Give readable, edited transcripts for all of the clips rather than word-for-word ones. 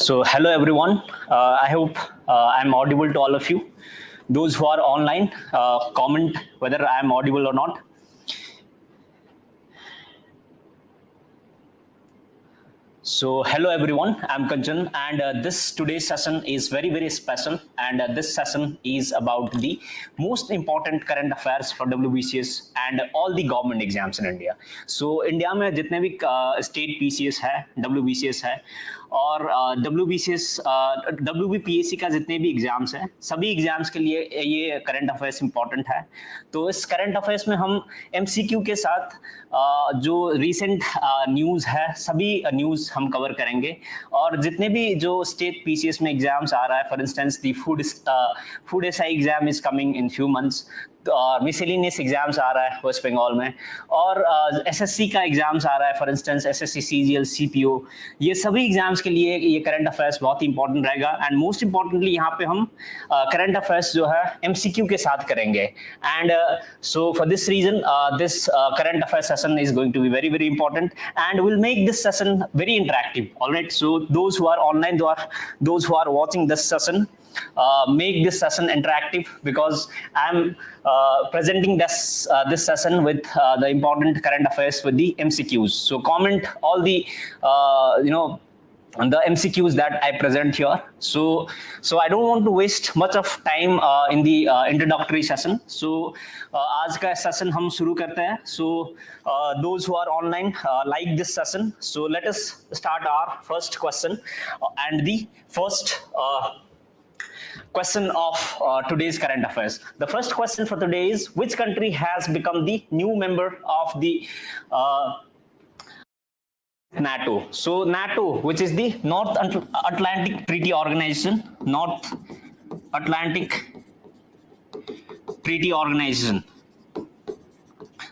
So hello everyone. I hope I'm audible to all of you. Those who are online, comment whether I'm audible or not. So hello everyone, I'm Kanchan, and this today's session is very special, and this session is about the most important current affairs for WBCS and all the government exams in India. So India में जितने भी state PCS है, WBCS है और WBPSC का जितने भी exams हैं, सभी एग्जाम्स के लिए ये करंट अफेयर्स इंपॉर्टेंट है. तो इस करंट अफेयर्स में हम MCQ के साथ जो रिसेंट न्यूज़ है, सभी न्यूज़ हम कवर करेंगे. और जितने भी जो स्टेट PCS में एग्जाम्स आ रहा है, for instance the food SI exam is coming in few months, miscellaneous exams आ रहा है वेस्ट बंगाल में, और SSC का एग्जाम्स आ रहा है, for instance SSC CGL CPO. ये सभी एग्जाम्स के लिए ये करंट अफेयर्स बहुत ही इंपॉर्टेंट रहेगा. एंड मोस्ट इंपॉर्टेंटली यहाँ पे हम करंट अफेयर्स जो है MCQ के साथ करेंगे. And so for this reason this current affair session is going to be very important, and we'll make this session very interactive. All right, so those who are online, those who are watching this session, make this session interactive, because I'm presenting this session with the important current affairs with the MCQs. So comment all the the MCQs that I present here. So I don't want to waste much of time in the introductory session. So आज का session हम शुरू करते हैं. So those who are online, like this session. So let us start our first question, and the first question of today's current affairs. The first question for today is, which country has become the new member of the NATO? So NATO, which is the North Atlantic Treaty Organization, North Atlantic Treaty Organization.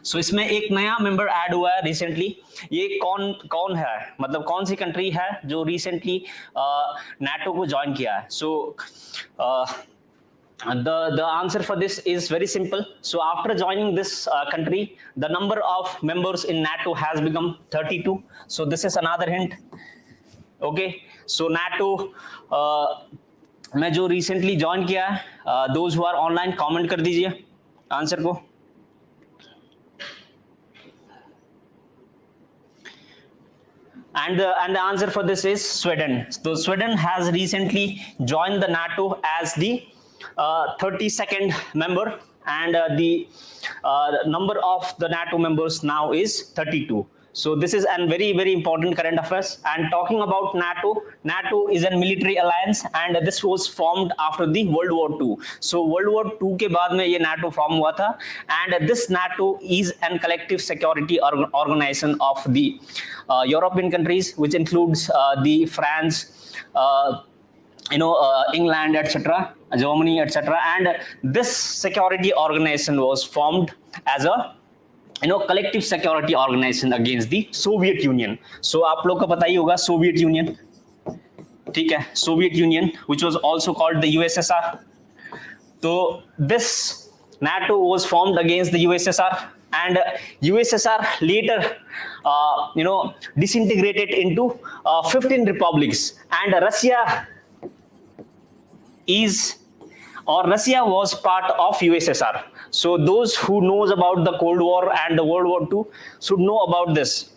So इसमें एक नया member add हुआ है recently. ये कौन है, मतलब कौन सी कंट्री है जो रिसेंटली NATO को ज्वाइन किया है? So the answer for this is very simple. So after joining this country, the number of members in NATO has become 32. So this is another hint. Okay, so NATO में जो recently join किया है, those who are online comment कर दीजिए answer को. And the answer for this is Sweden. So Sweden has recently joined the NATO as the 32nd member, and the number of the NATO members now is 32. So this is a very important current affairs. And talking about NATO is a military alliance, and this was formed after the World War II. So World War II के बाद में ये NATO form हुआ था, and this NATO is a collective security organization of the European countries, which includes the France, England, etc., Germany, etc. And this security organization was formed as a collective security organization against the Soviet Union. So आप लोग को पता ही होगा Soviet Union, ठीक है, Soviet Union, which was also called the USSR. So this NATO was formed against the USSR, and USSR later disintegrated into 15 republics, and Russia was part of USSR. So those who knows about the Cold War and the World War II should know about this.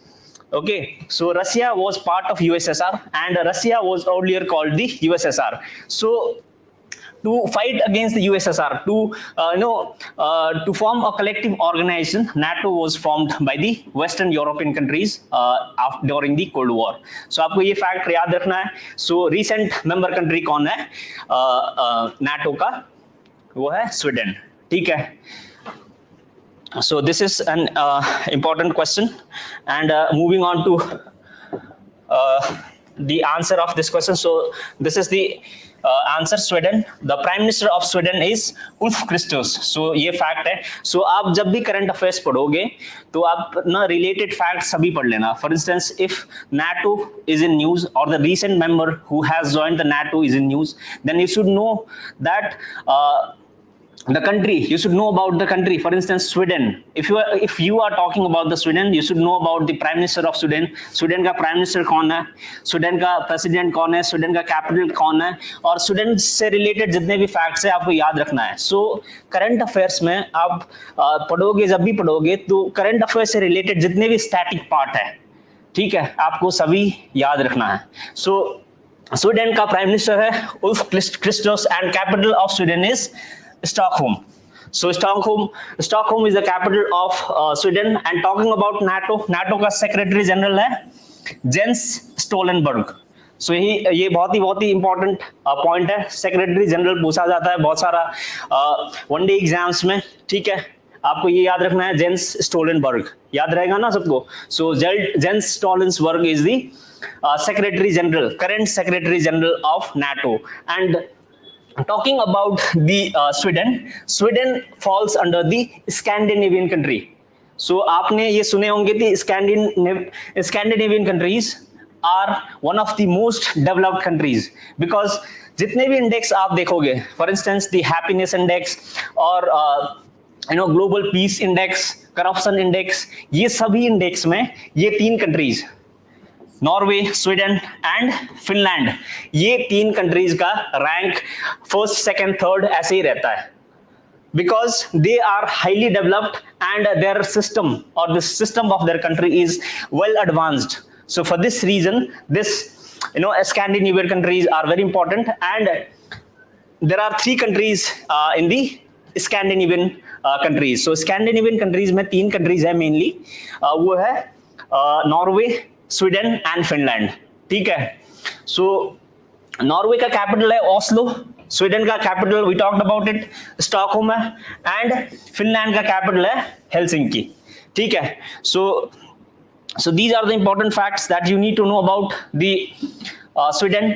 Okay, so Russia was part of USSR, and Russia was earlier called the USSR. So to fight against the USSR, to form a collective organization, NATO was formed by the Western European countries during the Cold War. So आपको ये fact याद रखना है. So recent member country कौन है NATO का? वो है Sweden. ठीक है. So this is an important question, and moving on to the answer of this question. So this is the answer, Sweden. The Prime Minister of Sweden is Ulf Kristersson. So ये fact है. So आप जब भी current affairs पढ़ोगे तो आप ना related facts सभी पढ़ लेना. For instance, if NATO is in news, or the recent member who has joined the NATO is in news, then you should know that the country, you should know about the country. For instance, Sweden. If you are talking about the Sweden, you should know about the prime minister of Sweden. Sweden का prime minister कौन है, Sweden का president कौन है, Sweden का capital कौन है, और Sweden से related जितने भी facts है आपको याद रखना है. So current affairs में आप पढ़ोगे, जब भी पढ़ोगे तो current affairs से related जितने भी static part है, ठीक है, आपको सभी याद रखना है. So स्वीडन का प्राइम मिनिस्टर है Ulf Kristersson and capital of Sweden is Stockholm. So Stockholm is the capital of Sweden. And talking about NATO का सेक्रेटरी जनरल है जेंस स्टोलनबर्ग. सो ये बहुत ही इंपॉर्टेंट पॉइंट है. सेक्रेटरी जनरल पूछा जाता है बहुत सारा वनडे एग्जाम्स में, ठीक है, आपको ये याद रखना है, जेंस स्टोलनबर्ग, याद रहेगा ना सबको. So Jens Stoltenberg is the secretary general, current secretary general of NATO. And talking about the Sweden falls under the Scandinavian country. So आपने ये सुने होंगे कि Scandinavian countries are one of the most developed countries because जितने भी index आप देखोगे, for instance the happiness index और global peace index, corruption index, ये सभी इंडेक्स में ये तीन countries Norway, Sweden and Finland, ये तीन कंट्रीज का रैंक फर्स्ट, सेकंड, थर्ड ऐसे ही रहता है because they are highly developed and their system और the system of their country is well advanced. So for this reason this Scandinavian countries are very important, and there are three countries in the Scandinavian countries. So Scandinavian countries में तीन countries है mainly, वो है Norway, Sweden and Finland, ठीक है. So Norway का capital है Oslo, Sweden का capital we talked about it Stockholm है, एंड फिनलैंड का कैपिटल है हेलसिंकी, ठीक है. So these are the important facts that you need to know about the Sweden,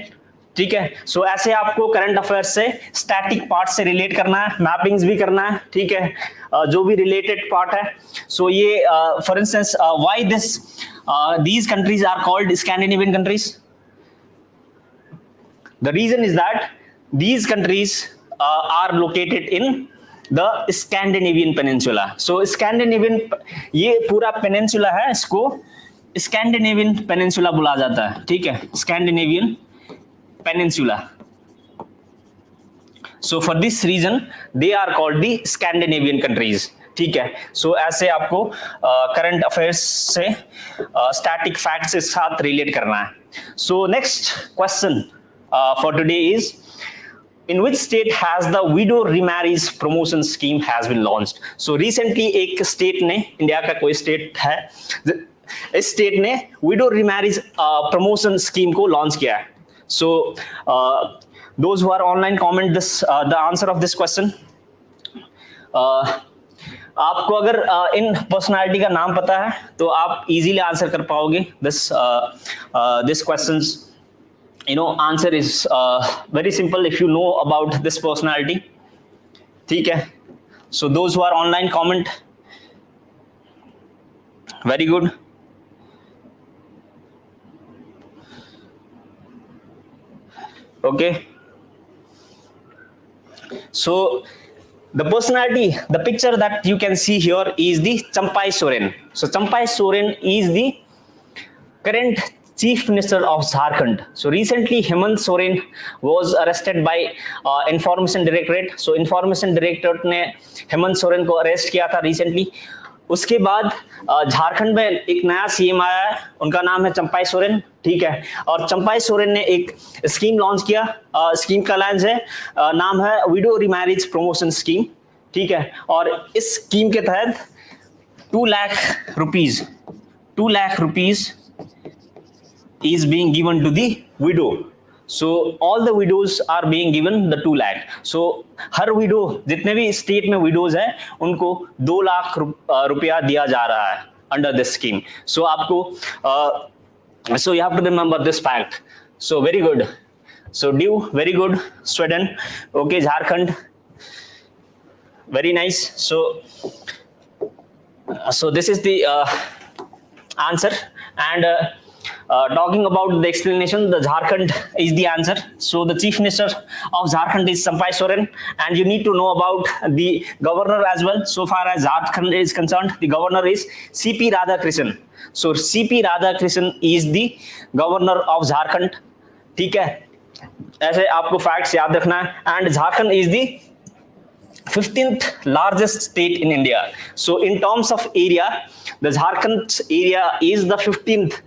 ठीक है. सो ऐसे आपको करंट अफेयर्स से स्टैटिक पार्ट से रिलेट करना है, मैपिंग्स भी करना है, ठीक है, जो भी रिलेटेड पार्ट है. सो ये for instance why this these countries are called Scandinavian countries. The reason is that these countries are located in the Scandinavian peninsula. So Scandinavian, ये पूरा peninsula है, इसको Scandinavian peninsula बुला जाता है, ठीक है, Scandinavian peninsula. So for this reason they are called the Scandinavian countries, ठीक है. सो ऐसे आपको करंट अफेयर्स से स्टैटिक फैक्ट्स के साथ रिलेट करना है. So next question for today is in which state has the widow remarriage promotion scheme has been launched. So recently एक स्टेट ने, इंडिया का कोई स्टेट है, इस स्टेट ने widow remarriage promotion scheme को लॉन्च किया है. So those who are online comment this the answer of this question. आपको अगर इन पर्सनालिटी का नाम पता है तो आप इजीली आंसर कर पाओगे this questions. Answer is very simple if you know about this personality, ठीक है. So those who are online comment, very good. Okay, so the personality, the picture that you can see here is the Champai Soren. So Champai Soren is the current chief minister of Jharkhand. So recently Hemant Soren was arrested by information directorate. So information directorate ने हेमंत सोरेन को arrest किया था recently. उसके बाद झारखंड में एक नया CM आया है, उनका नाम है चंपाई सोरेन, ठीक है. और चंपाई सोरेन ने एक स्कीम लॉन्च किया, स्कीम का नाम है विडो रिमैरिज प्रमोशन स्कीम, ठीक है. और इस स्कीम के तहत 2 lakh rupees is being given to the widow. So all the widows are being given the 2 lakh. So her widow, जितने भी स्टेट में widows हैं, उनको 2 लाख रुपया दिया जा रहा है under this scheme. So आपको so you have to remember this fact. So very good. So due, very good. Sweden, okay. Jharkhand, very nice. So this is the answer, and Talking about the explanation, the Jharkhand is the answer. So the chief minister of Jharkhand is Sampai Soren, and you need to know about the governor as well. So far as Jharkhand is concerned, the governor is CP Radhakrishnan. So CP Radhakrishnan is the governor of Jharkhand. ठीक है, ऐसे आपको facts याद रखना है. And Jharkhand is the 15th largest state in India. So in terms of area, the Jharkhand area is the 15th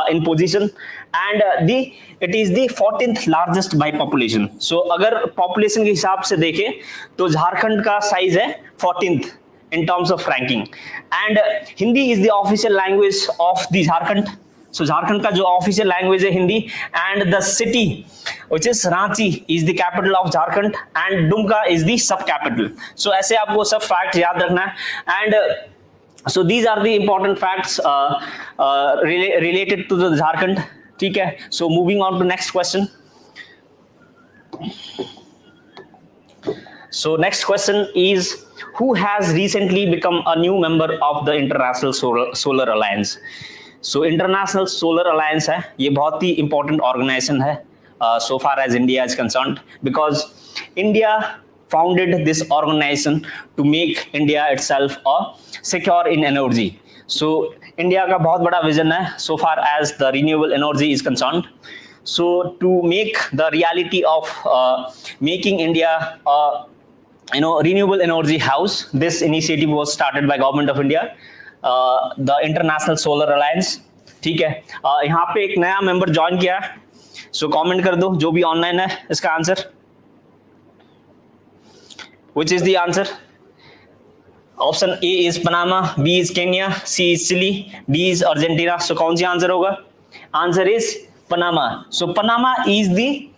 in position, and it is the 14th largest by population. So अगर population के हिसाब से देखें तो झारखंड का size है 14th in terms of ranking, and Hindi is the official language of the Jharkhand. So Jharkhand का जो ऑफिशियल लैंग्वेज है Hindi, and the city which is Ranchi is the capital of Jharkhand, and Dumka is the sub capital. So ऐसे आपको सब fact याद रखना है. And so these are the important facts related to the Jharkhand. ठीक है, so moving on to next question. So next question is, who has recently become a new member of the International Solar Alliance? So International Solar Alliance है, ये बहुत ही important organization है so far as India is concerned, because India founded this organization to make India itself a secure in energy. So India का बहुत बड़ा vision है so far as the renewable energy is concerned. So to make the reality of making India a renewable energy house, this initiative was started by Government of India, the International Solar Alliance. ठीक है, यहाँ पे एक नया member join किया. So comment कर दो जो भी ऑनलाइन है इसका answer. Which is the answer? Option A is Panama, B is Kenya, C is Chile, D is Argentina. So कौन सी आंसर होगा? Answer is Panama. So Panama is the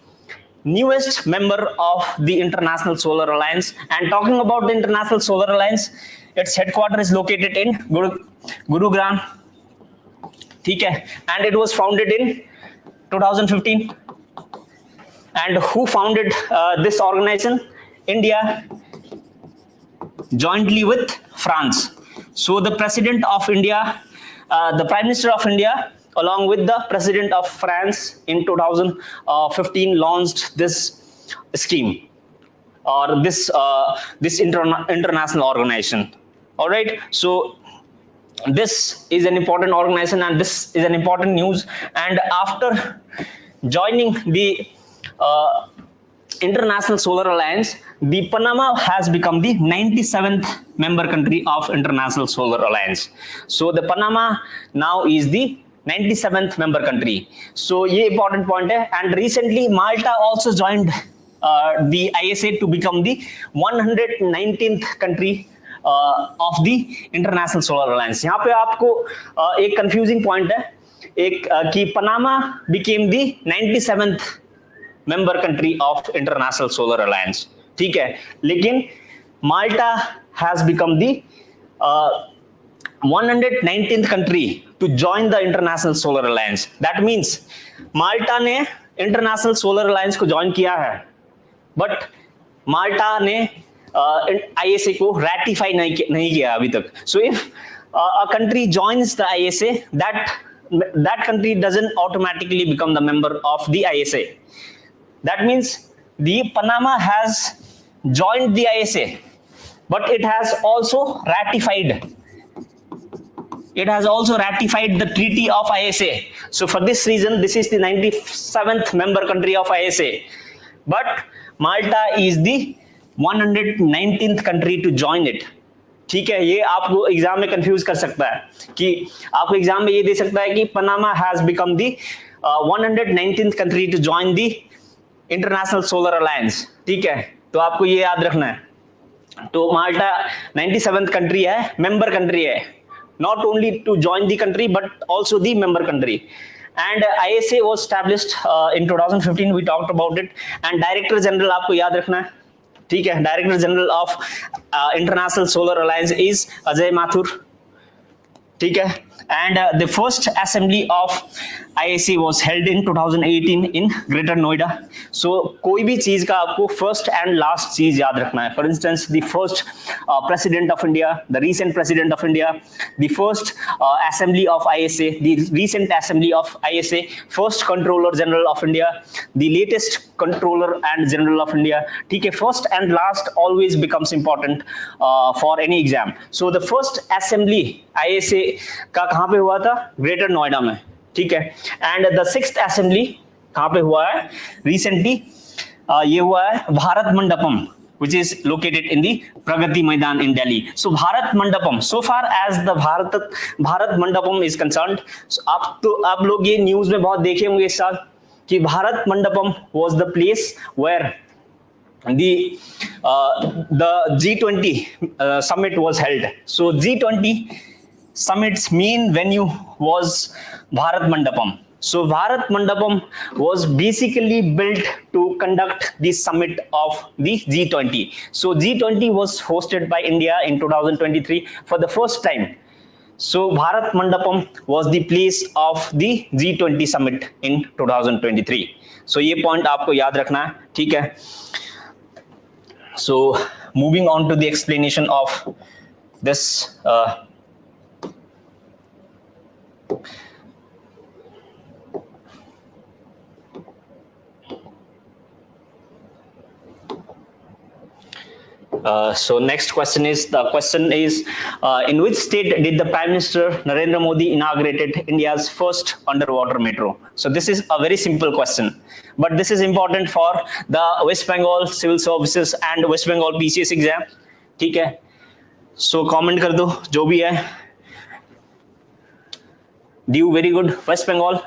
newest member of the International Solar Alliance. And talking about the International Solar Alliance, its headquarters is located in Gurugram. ठीक है, and it was founded in 2015. And who founded this organization? India, jointly with France. So the President of India, the Prime Minister of India, along with the President of France in 2015 launched this scheme, or this international organization. All right, so this is an important organization, and this is an important news. And after joining the International Solar Alliance, the Panama has become the 97th member country of International Solar Alliance. So the Panama now is the 97th member country. So ये important point है. And recently Malta also joined the ISA to become the 119th country of the International Solar Alliance. यहाँ पे आपको एक confusing point है, एक कि Panama became the 97th member country of International Solar Alliance. ठीक है, लेकिन Malta has become the 119th country to join the International Solar Alliance. That means Malta ने International Solar Alliance को join किया है, but Malta ने ISA को ratify नहीं किया अभी तक. So if a country joins the ISA, that country doesn't automatically become the member of the ISA. That means the Panama has joined the ISA, but it has also ratified. It has also ratified the treaty of ISA. So for this reason, this is the 97th member country of ISA. But Malta is the 119th country to join it. ठीक है, ये आपको exam में confuse कर सकता है कि आपको एग्जाम में ये दे सकता है कि Panama has become the 119th country to join the International Solar Alliance. ठीक है, तो आपको ये याद रखना है. तो माल्टा 97th कंट्री है, मेंबर कंट्री है, not only to join the country but also the member country. And ISA was established in 2015. We talked about it. And Director General आपको याद रखना है. ठीक है, Director General of International Solar Alliance is Ajay Mathur. ठीक है. And the first assembly of ISA was held in 2018 in Greater Noida. So कोई भी चीज का आपको first and last चीज याद रखना है. For instance, the first president of India, the recent president of India, the first assembly of ISA, the recent assembly of ISA, first controller general of India, the latest controller and general of India. ठीक है, first and last always becomes important for any exam. So the first assembly ISA का कहाँ पे हुआ था? Greater Noida में. ठीक है. एंड द सिक्स्थ असेंबली कहाँ पे हुआ है? रिसेंटली ये हुआ है Bharat Mandapam, which is located in the Pragati Maidan in Delhi. So Bharat Mandapam, so far as the Bharat Mandapam is concerned, so आप लोग ये न्यूज में बहुत देखे होंगे इस साल कि Bharat Mandapam was the place where the G20 summit was held. So G20 summit's main venue was Bharat Mandapam. So Bharat Mandapam was basically built to conduct the summit of the G20. So G20 was hosted by India in 2023 for the first time. So Bharat Mandapam was the place of the G20 summit in 2023. So ये point आपको याद रखना है, ठीक है? So moving on to the explanation of this so next question is, in which state did the Prime Minister Narendra Modi inaugurated India's first underwater metro? So this is a very simple question, but this is important for the West Bengal Civil Services and West Bengal PCS exam. ठीक है, so comment कर दो जो भी है. Do very good West Bengal.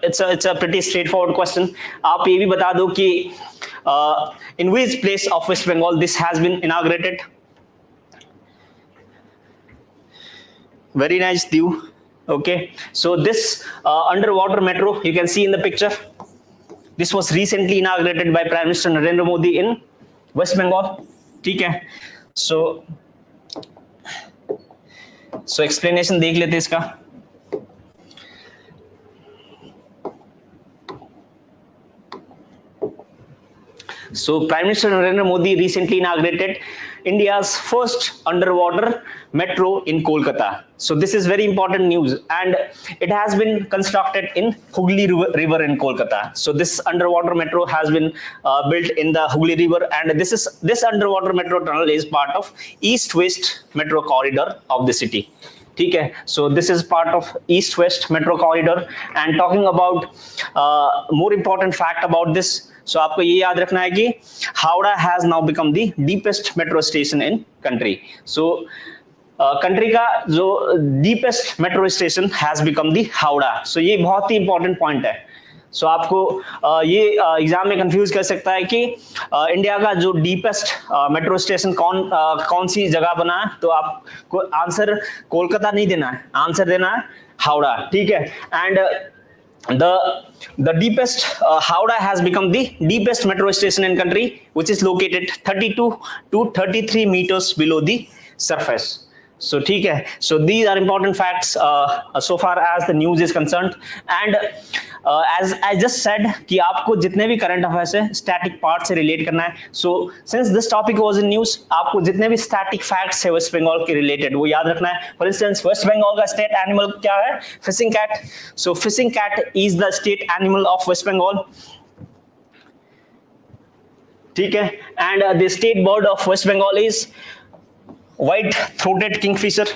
It's a pretty straightforward question. आप ये भी बता दो कि in which place of West Bengal this has been inaugurated. Very nice, Dew. Okay, so this underwater metro you can see in the picture. This was recently inaugurated by Prime Minister Narendra Modi in West Bengal. ठीक है, so explanation देख लेते इसका. So Prime Minister Narendra Modi recently inaugurated India's first underwater metro in Kolkata. So this is very important news, and it has been constructed in Hooghly River in Kolkata. So this underwater metro has been built in the Hooghly River, and this underwater metro tunnel is part of East-West metro corridor of the city. ठीक है, so this is part of East-West metro corridor. And talking about more important fact about this, so आपको ये याद रखना है कि Howrah has now become the deepest metro station in country. So country का जो deepest metro station has become the Howrah. So ये बहुत ही important point है. So आपको ये एग्जाम में कंफ्यूज कर सकता है कि इंडिया का जो डीपेस्ट मेट्रो स्टेशन कौन सी जगह बना है, तो आपको आंसर कोलकाता नहीं देना है, आंसर देना है हावड़ा. ठीक है, and the deepest Howrah has become the deepest metro station in country, which is located 32 to 33 meters below the surface. So ठीक है, so these are important facts so far as the news is concerned. And as I just said कि आपको जितने भी current affairs है static part से relate करना है. So since this topic was in news, आपको जितने भी static facts है West Bengal के related वो याद रखना है. For instance, West Bengal का state animal क्या है? Fishing cat. So fishing cat is the state animal of West Bengal. ठीक है, and the state bird of West Bengal is white throated kingfisher.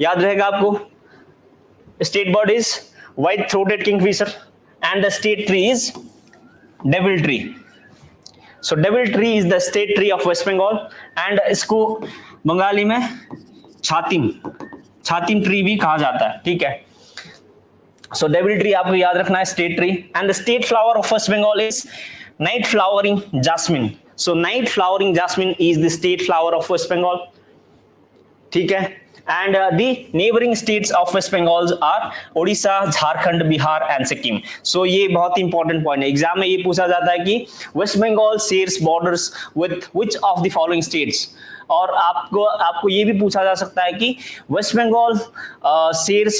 याद रहेगा आपको, state bird is white throated kingfisher, and the state tree is devil tree. So devil tree is the state tree of West Bengal, and इसको बंगाली में छातिम tree भी कहा जाता है. ठीक है, so devil tree आपको याद रखना है, state tree. And the state flower of West Bengal is night flowering jasmine. So night flowering jasmine is the state flower of West Bengal. ठीक है, And the neighboring states of West Bengal are Odisha, Jharkhand, Bihar and Sikkim. So ये बहुत ही important point है. Exam में ये पूछा जाता है कि West Bengal shares borders with which of the following states. और आपको ये भी पूछा जा सकता है कि West Bengal shares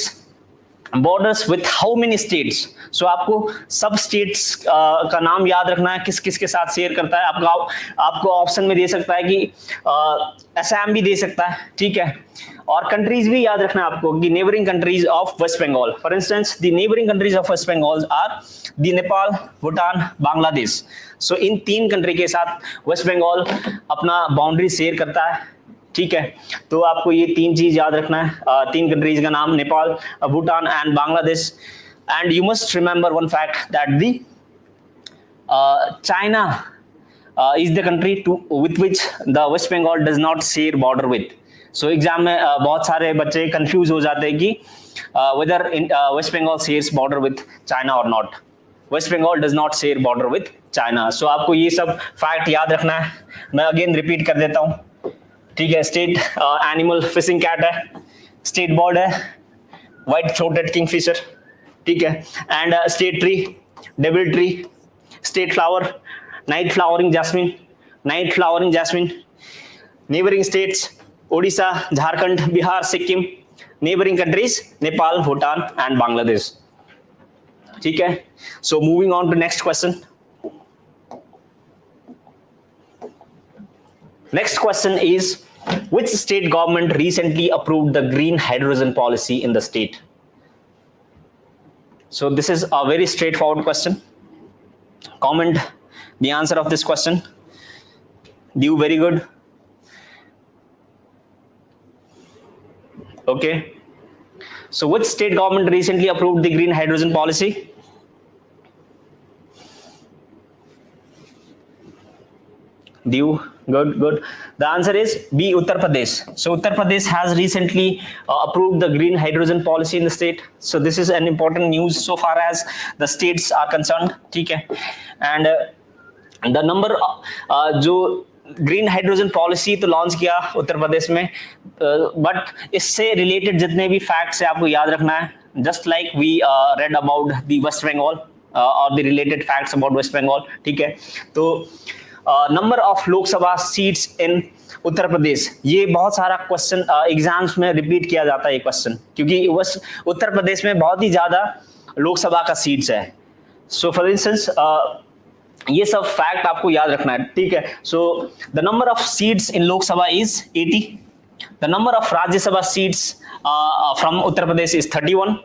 borders with how many states. So आपको सब states का नाम याद रखना है, किस किस के साथ शेयर करता है. आपको ऑप्शन में दे सकता है कि असम भी दे सकता है, ठीक है. और कंट्रीज भी याद रखना है आपको कि neighbouring countries of West Bengal. For instance the neighbouring countries of West Bengal are the Nepal, Bhutan, Bangladesh. So in 3 country के साथ वेस्ट बंगाल अपना बाउंड्री शेयर करता है, ठीक है. तो आपको ये 3 चीज याद रखना है. 3 कंट्रीज का नाम Nepal, Bhutan and Bangladesh. And you must remember one fact that the China is the country with which the West Bengal does not share border with. So exam में बहुत सारे बच्चे कंफ्यूज हो जाते हैं कि whether West Bengal shares border with China or not. West Bengal does not share border with China. So आपको ये सब फैक्ट याद रखना है. मैं अगेन रिपीट कर देता हूँ, ठीक है. स्टेट एनिमल फिशिंग कैट है, स्टेट बर्ड है व्हाइट थ्रोटेड किंगफिशर, ठीक है. And state tree devil tree, state flower night flowering jasmine. Neighbouring states Odisha, Jharkhand, Bihar, Sikkim. Neighboring countries Nepal, Bhutan and Bangladesh. ठीक है. So moving on to next question. Next question is, which state government recently approved the green hydrogen policy in the state? So this is a very straightforward question. Comment the answer of this question. Do very good. Okay. So which state government recently approved the green hydrogen policy? Good. The answer is B, Uttar Pradesh. So Uttar Pradesh has recently approved the green hydrogen policy in the state. So this is an important news so far as the states are concerned, ठीक है. And the number जो green hydrogen policy तो launch किया उत्तर प्रदेश में, but इससे related जितने भी facts है आपको याद रखना है. Just like we read about the West Bengal और the related facts about West Bengal, ठीक है. तो number of Lok Sabha seats in Uttar Pradesh, ये बहुत सारा क्वेश्चन एग्जाम्स में रिपीट किया जाता है ये क्वेश्चन, क्योंकि उत्तर प्रदेश में बहुत ही ज्यादा लोकसभा का सीट्स है. सो फॉर इंस्टेंस ये सब फैक्ट आपको याद रखना है, ठीक है. So the number of seats in Lok Sabha is 80. The number of Rajya Sabha seats from Uttar Pradesh is 31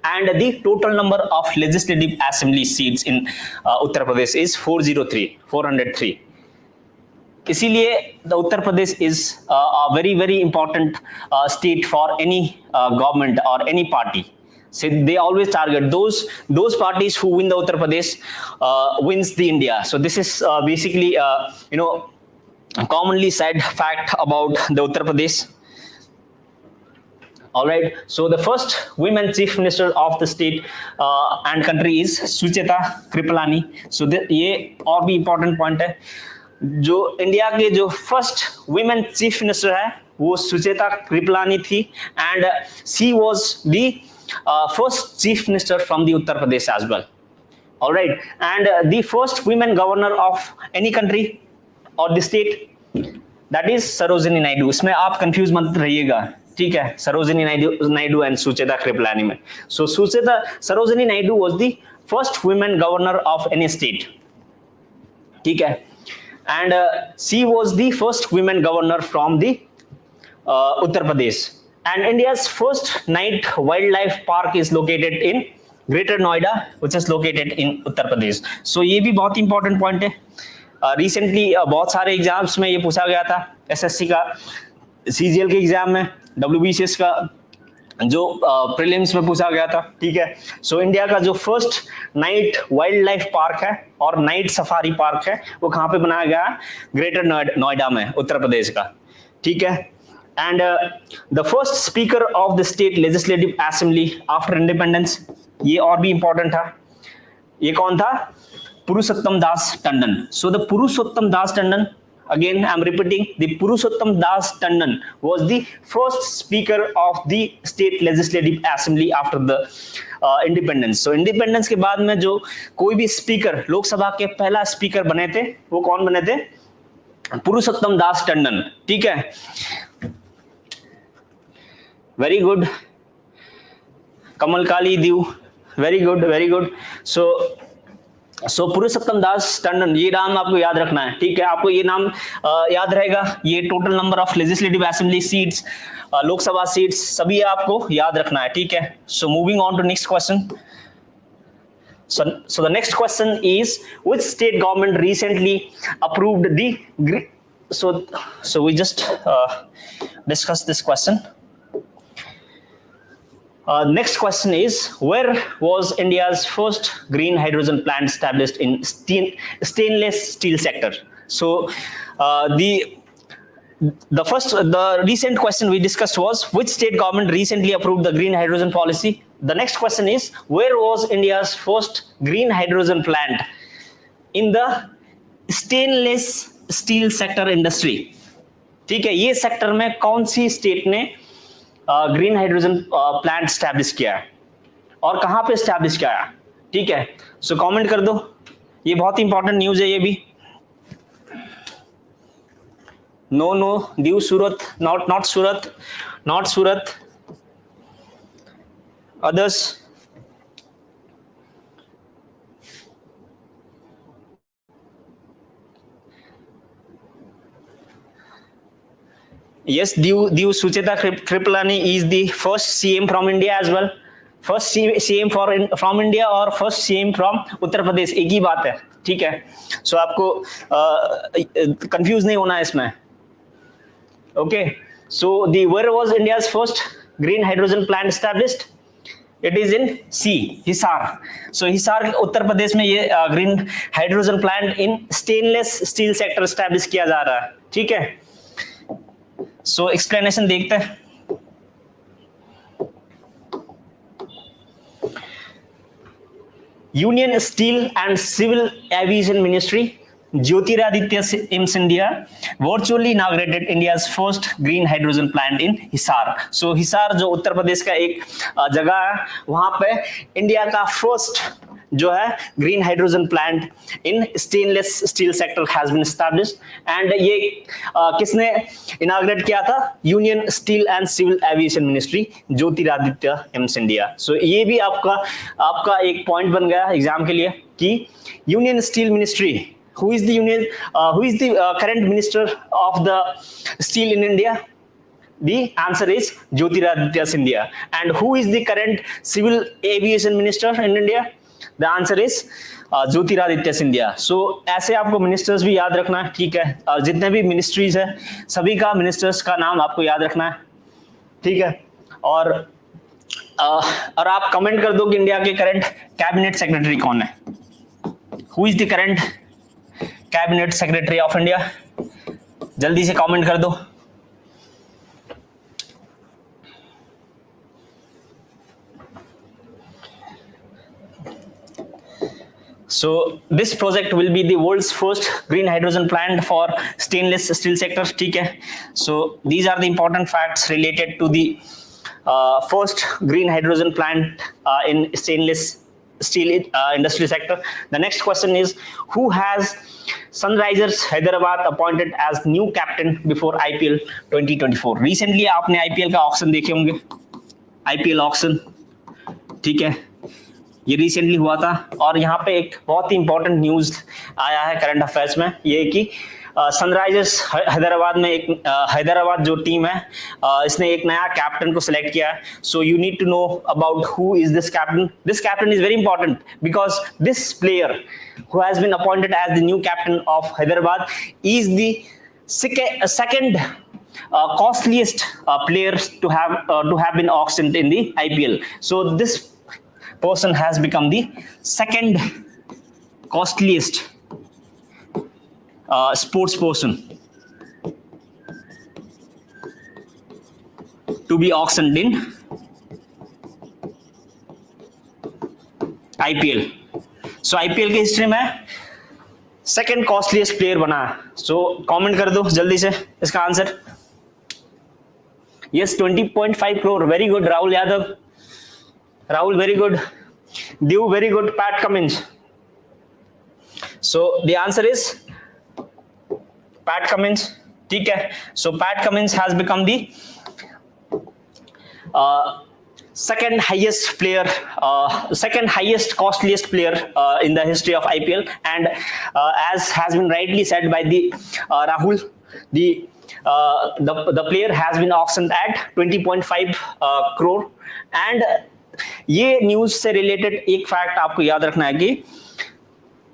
and the total number of legislative assembly seats in Uttar Pradesh is 403. इसीलिए the Uttar Pradesh is a very important state for any government और any party. So they always target those parties who win the Uttar Pradesh wins the India. So this is basically commonly said fact about the Uttar Pradesh. All right. So the first women chief minister of the state and country is Sucheta Kripalani. So ये और भी important point है. जो India के जो first women chief minister है वो सुचेता कृपलानी थी, and she was the first chief minister from the Uttar Pradesh as well. All right. And the first women governor of any country or the state, that is Sarojini Naidu. इसमें आप confuse मत रहिएगा, ठीक है. Sarojini Naidu and Sucheta Kripalani में. So Sarojini Naidu was the first women governor of any state, ठीक है. And she was the first women governor from the Uttar Pradesh. And India's first night wildlife park is located in Greater Noida, which is located in Uttar Pradesh. So ये भी बहुत important point है. Recently बहुत सारे exams में ये पूछा गया था, SSC का, CGL के एग्जाम में, WBCS का जो प्रीलिम्स में पूछा गया था, ठीक है. सो इंडिया का जो first night wild life park है और नाइट सफारी पार्क है वो कहाँ पे बनाया गया? ग्रेटर नोएडा में, उत्तर प्रदेश का, ठीक है. And the first speaker of the state legislative assembly after independence, ये और भी important था. ये कौन था? पुरुषोत्तम Das Tandon. So the Purushottam Das Tandon Again, I'm repeating, the Purushottam Das Tandon was the first speaker of the state legislative assembly after the independence. So independence के बाद में जो कोई भी स्पीकर लोकसभा के पहला स्पीकर बने थे वो कौन बने थे? पुरुषोत्तम दास टंडन. ठीक है, वेरी गुड. कमल काली दीव, very good, very good. So Purushottam Das Tandon, ये नाम आपको याद रखना है. ठीक है, आपको ये नाम याद रहेगा. ये total number of legislative assembly seats, Lok Sabha seats सभी आपको याद रखना है. ठीक है. So moving on to next question. So the next question is, which state government recently approved the so we just discussed this question. Next question is, where was India's first green hydrogen plant established in stainless steel sector? So the recent question we discussed was, which state government recently approved the green hydrogen policy? The next question is, where was India's first green hydrogen plant in the stainless steel sector industry? ठीक है, ये sector में कौन सी state ने green hydrogen plant establish किया है और कहां पे स्टैब्लिश किया है? ठीक है, सो कमेंट कर दो. ये बहुत इंपॉर्टेंट न्यूज है ये भी. No Div, Surat, not Surat. Others? Yes, Div Sucheta Kripalani is the first CM from India as well. First CM from India और first CM from Uttar Pradesh, एक ही बात है. ठीक है, सो आपको कंफ्यूज नहीं होना है इसमें. Okay, so where was India's first green hydrogen plant established? It is in C, Hisar. So Hisar Uttar Pradesh में ये green hydrogen plant in stainless steel sector establish किया जा रहा है. ठीक है, सो एक्सप्लेनेशन देखते हैं. Union steel and civil aviation ministry Jyotiraditya Scindia virtually inaugurated India's first green hydrogen plant in Hisar. So Hisar जो उत्तर प्रदेश का एक जगह है, वहां पे इंडिया का फर्स्ट जो है green hydrogen plant in stainless steel sector has been established. And ये किसने इनाग्रेट किया था? Union steel and civil aviation ministry, Jyotiraditya Scindia. So ये भी आपका एक पॉइंट बन गया एग्जाम के लिए कि union steel ministry, who is the current minister of the steel in India? The answer is Jyotiraditya Scindia. And who is the current civil aviation minister in India? The answer is Jyotiraditya Scindia. So ऐसे आपको ministers भी याद रखना है. ठीक है, और जितने भी मिनिस्ट्रीज है सभी का मिनिस्टर्स का नाम आपको याद रखना है. ठीक है, और आप कमेंट कर दो कि इंडिया के करंट कैबिनेट सेक्रेटरी कौन है. Who is the current cabinet secretary of India? जल्दी से कमेंट कर दो. So this project will be the world's first green hydrogen plant for stainless steel sector. ठीक है, so these are the important facts related to the first green hydrogen plant in stainless steel industry sector. The next question is, who has Sunrisers Hyderabad appointed as new captain before IPL 2024? Recently आपने IPL का auction देखे होंगे, IPL auction. ठीक है, ये recently हुआ था और यहाँ पे एक बहुत ही इंपॉर्टेंट न्यूज आया है करंट अफेयर्स में, ये कि सनराइजर्स हैदराबाद में एक हैदराबाद जो टीम है इसने एक नया कैप्टन को सिलेक्ट किया है. So you need to know about who is this captain. This captain is very important because this player who has been appointed as the new captain of Hyderabad is the second costliest player to have been auctioned in the IPL. So this person has become the second costliest sports person to be auctioned in IPL. So IPL की history में second costliest player बना है। So comment कर दो जल्दी से इसका answer. Yes 20.5 crore. Very good Rahul Yadav, Rahul very good, Dew very good, Pat Cummins. So the answer is Pat Cummins. ठीक है, so Pat Cummins has become the second highest player, second highest costliest player in the history of IPL, and as has been rightly said by the Rahul, the player has been auctioned at 20.5 crore. And ये news से related एक fact आपको याद रखना है कि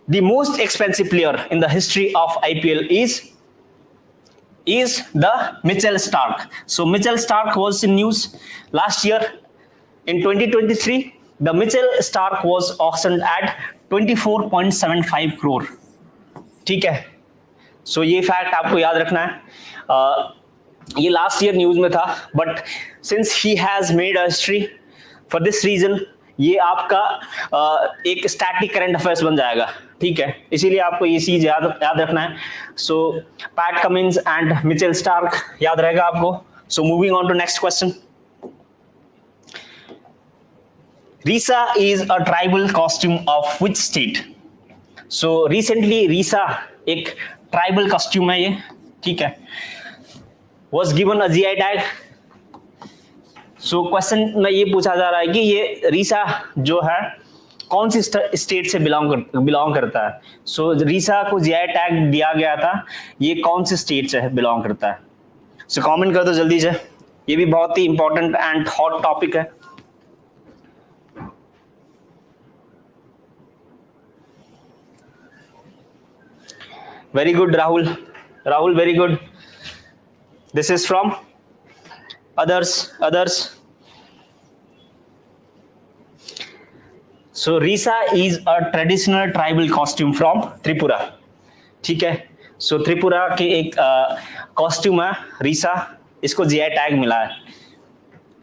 the most expensive player in the history of IPL is the Mitchell Stark. So Mitchell Stark was in news last year in 2023. The Mitchell Stark was auctioned at 24.75 crore. ठीक है, सो ये fact आपको याद रखना है। ये लास्ट ईयर न्यूज में था, but since he has made a history, for this reason ये आपका एक स्टैटिक करंट अफेयर्स बन जाएगा। ठीक है, इसीलिए आपको ये चीज याद रखना है। So Pat Cummins and Mitchell Starc याद रहेगा आपको। So moving on to next question. Risa is a tribal costume of which state? So recently Risa एक ट्राइबल कॉस्ट्यूम है ये, ठीक है, was given a GI tag. So question में ये पूछा जा रहा है कि ये रीसा जो है कौन सी स्टेट से बिलोंग करता है। सो रीसा को जीआई टैग दिया गया था, ये कौन सी स्टेट से बिलोंग करता है? सो कमेंट कर दो जल्दी से, ये भी बहुत ही इंपॉर्टेंट एंड हॉट टॉपिक है। Very good Rahul, Rahul very good. This is from others. So Risa is a traditional tribal costume from Tripura. ठीक है, सो त्रिपुरा के एक कॉस्ट्यूम है रीसा, इसको जीआई टैग मिला है।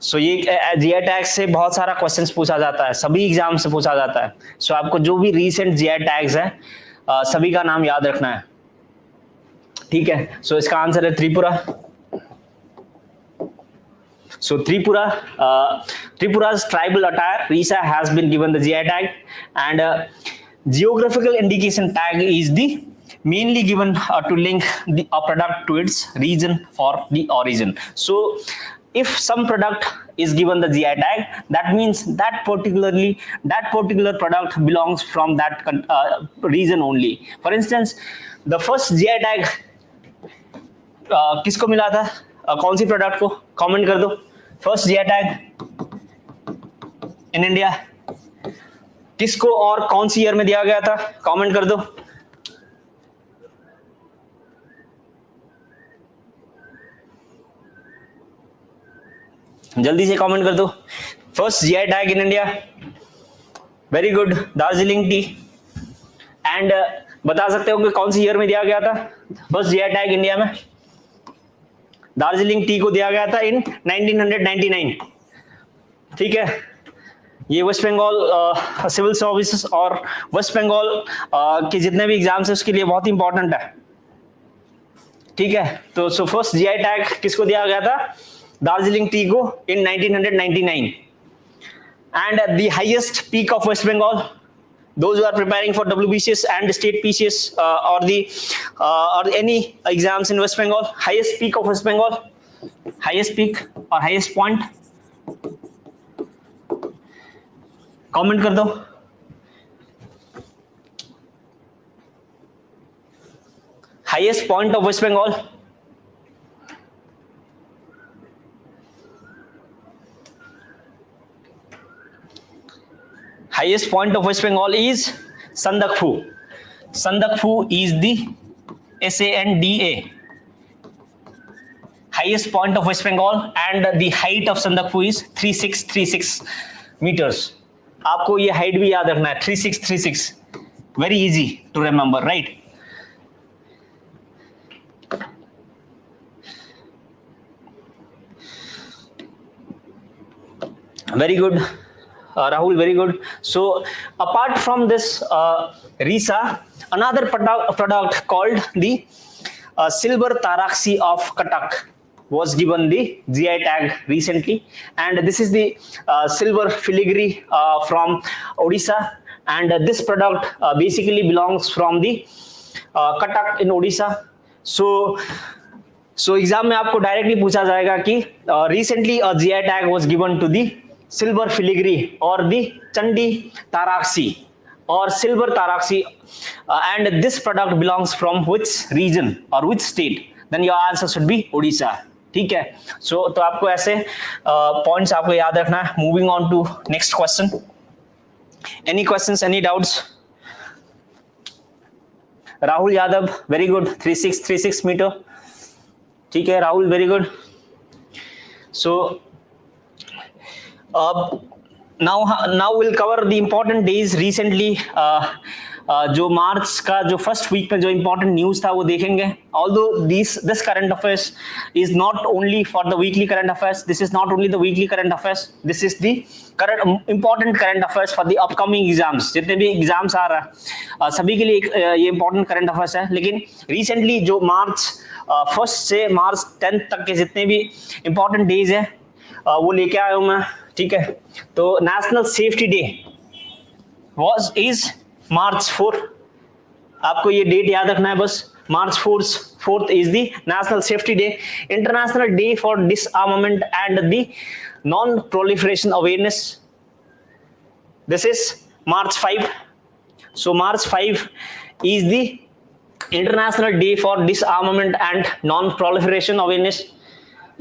सो ये जीआई टैग से बहुत सारा क्वेश्चंस पूछा जाता है, सभी एग्जाम से पूछा जाता है। सो आपको जो भी रीसेंट जीआई टैग्स है सभी का नाम याद रखना है। ठीक है, सो इसका आंसर है Tripura. So Tripura's tribal attire, Risa, has been given the GI tag, and geographical indication tag is the mainly given to link a product to its region for the origin. So if some product is given the GI tag, that means that particular product belongs from that region only. For instance, the first GI tag किसको मिला था, कौन सी product को? Comment कर दो। First GI tag in India किसको और कौन सी ईयर में दिया गया था? कमेंट कर दो। जल्दी से कमेंट कर दो। First GI tag in India, very good, Darjeeling T. And बता सकते हो कि कौन सी ईयर में दिया गया था फर्स्ट जीआई टैग इंडिया में? दार्जिलिंग टी को दिया गया था इन 1999। ठीक है, ये वेस्ट बंगाल सिविल सर्विसेज और वेस्ट बंगाल के जितने भी एग्जाम्स है उसके लिए बहुत इंपॉर्टेंट है। ठीक है, तो सो फर्स्ट जीआई टैग किसको दिया गया था? दार्जिलिंग टी को in 1999। And the highest peak of West Bengal, those who are preparing for WBCS and state PCS or any exams in West Bengal, highest peak of West Bengal, highest peak or highest point, comment कर दो। highest point of West Bengal, highest point of West Bengal is Sandakphu. Sandakphu is the SANDA. Highest point of West Bengal, and the height of Sandakphu is 3636 meters. आपको ये height भी याद रखना है, 3636. Very easy to remember, right? Very good. Rahul, very good. So apart from this Risa, another product called the silver taraxi of Katak was given the GI tag recently, and this is the silver filigree from Odisha, and this product basically belongs from the Katak in Odisha. So exam में आपको directly पूछा जाएगा कि recently GI tag was given to the silver filigree और the Chandi Tarakasi और silver Tarakasi and this product belongs from which region और which state, then your answer should be Odisha. ठीक है, सो तो आपको ऐसे पॉइंट्स आपको याद रखना है. Moving on to next question. Any questions, any doubts? Rahul Yadav, very good. 3636 metre. ठीक है Rahul, very good. So now we'll cover the important days recently. जो मार्च का जो फर्स्ट वीक में जो इंपॉर्टेंट न्यूज था वो देखेंगे. Although this current affairs is not only for the weekly current affairs, this is not only the weekly current affairs, this is the current important current affairs for the upcoming exams. जितने भी exams आ रहा है सभी के लिए ये important current affairs है. लेकिन रिसेंटली जो मार्च फर्स्ट से मार्च 10th तक के जितने भी इंपॉर्टेंट डेज है वो लेके आया हूं मैं. ठीक है, तो नेशनल सेफ्टी डे इज मार्च 4. आपको ये डेट याद रखना है बस. मार्च 4th is the national safety day. International day for disarmament and the non-proliferation awareness, this is March 5. So March 5 is the international day for disarmament and non-proliferation awareness.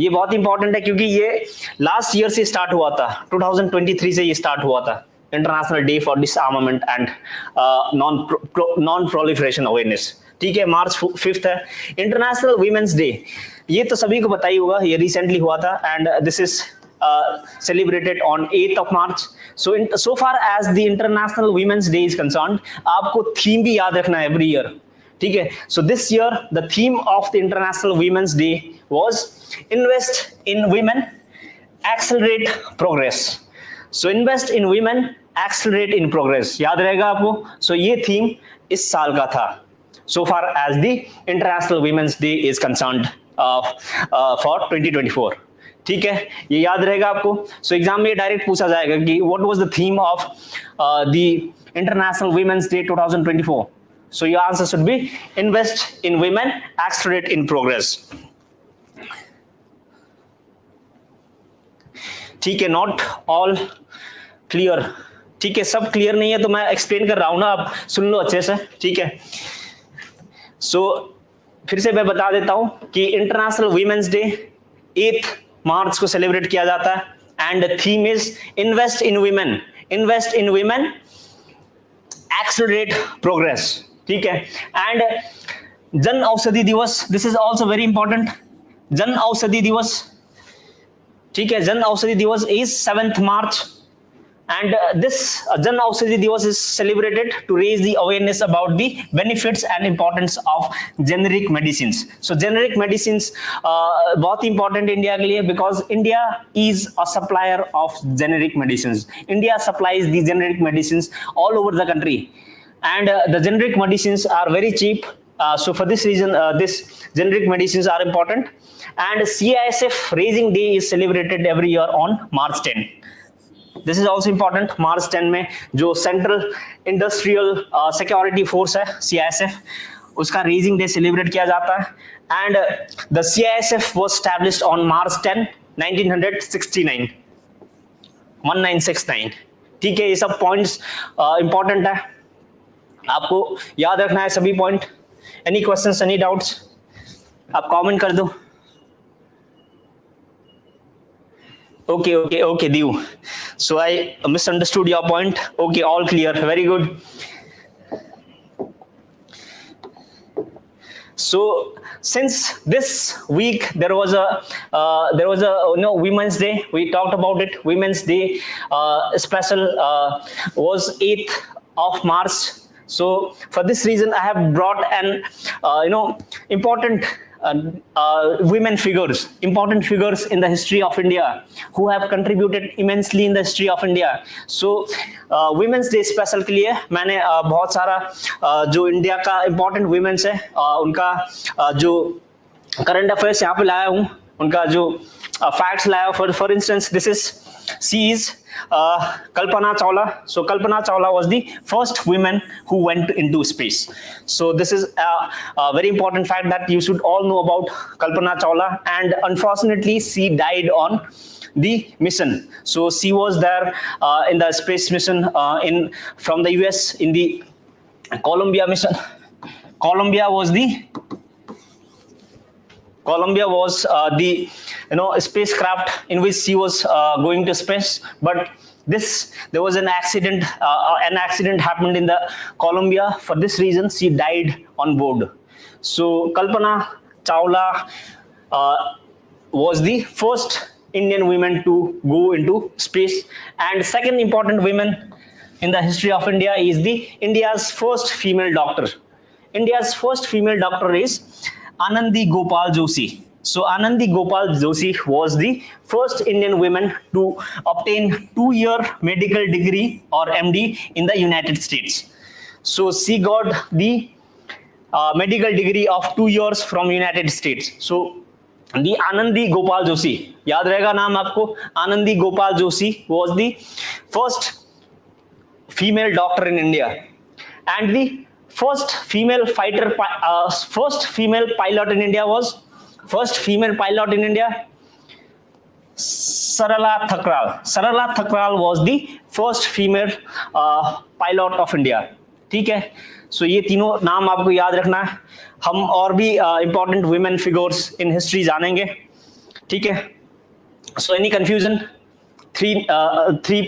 ये बहुत important है क्योंकि ये लास्ट ईयर से start हुआ था, 2023 से ये स्टार्ट हुआ था. International day for डिसआर्मामेंट and non proliferation awareness. ठीक है, मार्च 5 है. इंटरनेशनल वीमेंस डे, ये तो सभी को पता ही होगा, ये रिसेंटली हुआ था and this is celebrated on 8th of March. So far as the International Women's Day is concerned, आपको थीम भी याद रखना है every year. ठीक है, so this year the theme of the International Women's Day was invest in women, accelerate progress. So invest in women, accelerate in progress. याद रहेगा आपको. So ये थीम इस साल का था. So far as the International Women's Day is concerned for 2024. ठीक है, ये याद रहेगा आपको. So एग्जाम में डायरेक्ट पूछा जाएगा कि what was the theme of the International Women's Day 2024. So your answer should be invest in women, accelerate in progress. ठीक है, नॉट ऑल क्लियर. ठीक है, सब क्लियर नहीं है तो मैं एक्सप्लेन कर रहा हूं ना, आप सुन लो अच्छे से. ठीक है, सो फिर से मैं बता देता हूं कि इंटरनेशनल वीमेंस डे 8 मार्च को सेलिब्रेट किया जाता है and theme is invest in women, invest in women, accelerate progress. ठीक है, एंड जन औषधि दिवस, this is also very important. Jan Aushadhi दिवस, ठीक है, जन औषधि दिवस is 7th March and this Jan Aushadhi Divas is celebrated to raise the awareness about the benefits and importance of generic medicines. So generic medicines बहुत important India के लिए because India is a supplier of generic medicines. India supplies the generic medicines all over the country and the generic medicines are very cheap. So for this reason this generic medicines are important. And CISF raising day is celebrated every year on March 10. This is also important. March 10 में जो central industrial security force है CISF, उसका raising day celebrate किया जाता है. And the CISF was established on March 10, 1969. 1969. ठीक है, ये सब पॉइंट्स इंपॉर्टेंट है, आपको याद रखना है सभी point. Any questions, any doubts, आप कमेंट कर दो. Okay, Diu. So I misunderstood your point. Okay, all clear. Very good. So since this week there was a Women's Day, we talked about it. Women's Day special was 8th of March. So for this reason, I have brought an important women figures, important figures in the history of India who have contributed immensely in the history of India. So women's day special के लिए मैंने बहुत सारा जो India का important women's है उनका जो करंट अफेयर्स यहाँ पे लाया हूँ, उनका जो फैक्ट्स लाया हूँ. For instance this is she is Kalpana Chawla. So Kalpana Chawla was the first woman who went into space. So this is a very important fact that you should all know about Kalpana Chawla, and unfortunately she died on the mission. So she was there in the space mission from the US in the Columbia mission. Columbia was the spacecraft in which she was going to space, but there was an accident. An accident happened in the Columbia. For this reason, she died on board. So Kalpana Chawla was the first Indian woman to go into space, and second important woman in the history of India is the India's first female doctor. India's first female doctor is Anandi Gopal Joshi. So Anandi Gopal Joshi was the first Indian woman to obtain 2-year medical degree or MD in the United States. So she got the medical degree of 2 years from United States. So the Anandi Gopal Joshi, याद रहेगा नाम आपको, Anandi Gopal Joshi was the first female doctor in India, and the first female pilot in India was Sarala Thakral. Sarala Thakral was the first female pilot of India. ठीक है, सो ये तीनों नाम आपको याद रखना है. हम और भी important women figures in history जानेंगे. ठीक है, so any confusion? Three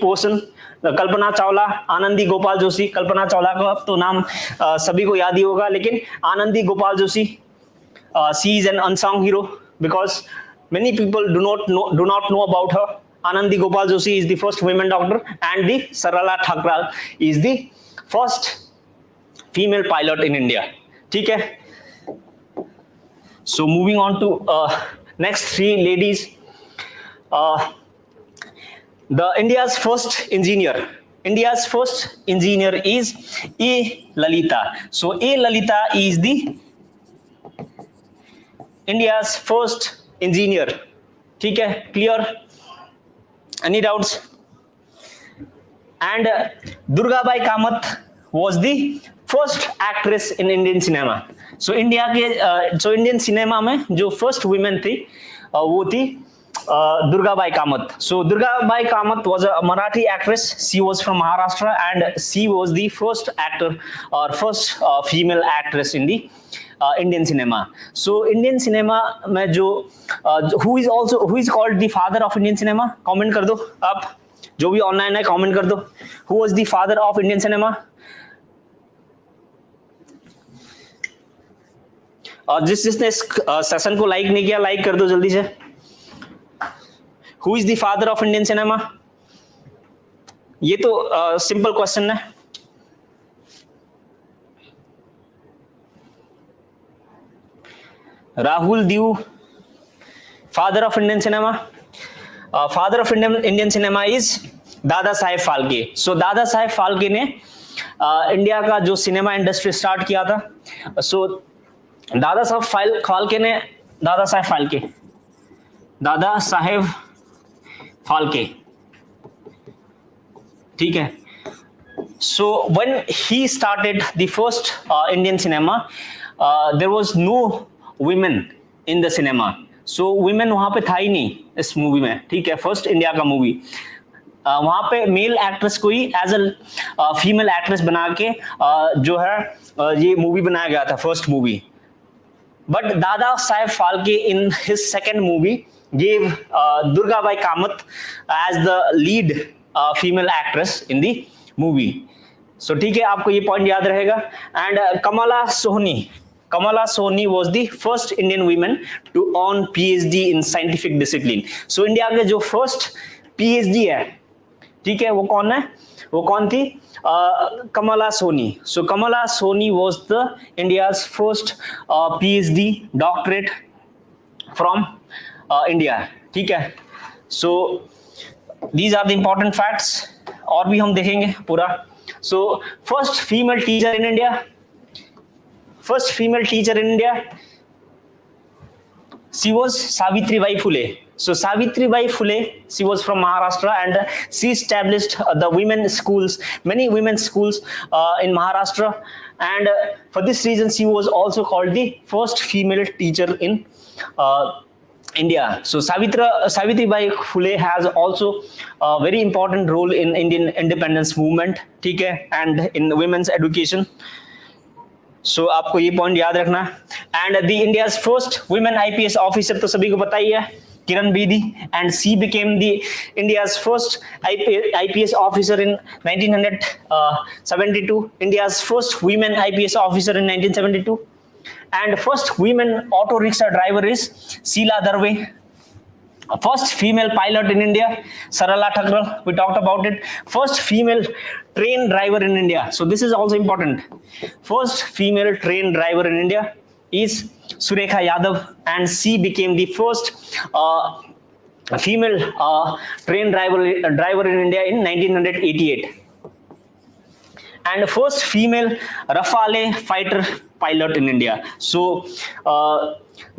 portion. Kalpana Chawla, Anandi Gopal Joshi. Kalpana Chawla का तो नाम सभी को याद ही होगा, लेकिन Anandi Gopal Joshi, she is an unsung hero because many people do not know about her. Anandi Gopal Joshi is the first women doctor, and the Sarla Thakral is the first female pilot in India. ठीक है, so moving on to next 3 ladies. India's first engineer is A. Lalita. So A. Lalita is the India's first engineer. ठीक है, clear? Any doubts? And Durgabai Kamath was the first actress in Indian cinema. So Indian cinema में जो first women थी वो थी Durgabai Kamath. So Durgabai Kamath was a Marathi actress. She was from Maharashtra, and she was the first actor or first female actress in the Indian cinema. So Indian cinema में जो who is called the father of Indian cinema? Comment कर दो आप, जो भी online है comment कर दो. Who was the father of Indian cinema? और जिसने इस सेशन को लाइक नहीं किया, लाइक कर दो जल्दी से. Who is the father of Indian cinema? ये तो सिंपल क्वेश्चन है. Rahul Diu, father of Indian cinema. Father of Indian cinema is दादा साहेब फाल्के. सो दादा साहेब फाल्के ने इंडिया का जो सिनेमा इंडस्ट्री स्टार्ट किया था. सो दादा साहेब फाल्के, ठीक है. So when he started the first Indian cinema, there was no women in the cinema. So women वहां पे था ही नहीं इस मूवी में. ठीक है, फर्स्ट इंडिया का मूवी. वहां पे मेल एक्ट्रेस को ही एज अ फीमेल एक्ट्रेस बना के जो है ये मूवी बनाया गया था, first movie. But Dada Saheb Phalke in his second movie gave Durgabai Kamath as the lead female actress in the movie. So ठीक है, आपको ये पॉइंट याद रहेगा. And Kamala Sohni was the first Indian woman to earn PhD in scientific discipline. So India के जो first PhD है ठीक है, वो कौन है, वो कौन थी, Kamala Sohonie. So Kamala Sohonie was the India's first PhD doctorate from India. ठीक है, so these are the important facts. और भी हम देखेंगे पूरा. So first female teacher in India, first female teacher in India, she was Savitribai Phule. So Savitribai Phule, she was from Maharashtra, and she established the women schools, many women's schools in Maharashtra, and for this reason she was also called the first female teacher in India. So Savitribai Phule has also a very important role in Indian independence movement, ठीक है, and in women's education. सो आपको ये point याद रखना. And the India's first women IPS officer तो सभी को पता ही है, Kiran Bedi, and she became the India's first IPS officer in 1972. India's first women IPS officer in 1972. And first women auto rickshaw driver is Shila Dawre. First female pilot in India, Sarala Thakral, we talked about it. First female train driver in India. So this is also important. First female train driver in India is Surekha Yadav, and she became the first female train driver in India in 1988. And first female Rafale fighter pilot in India. So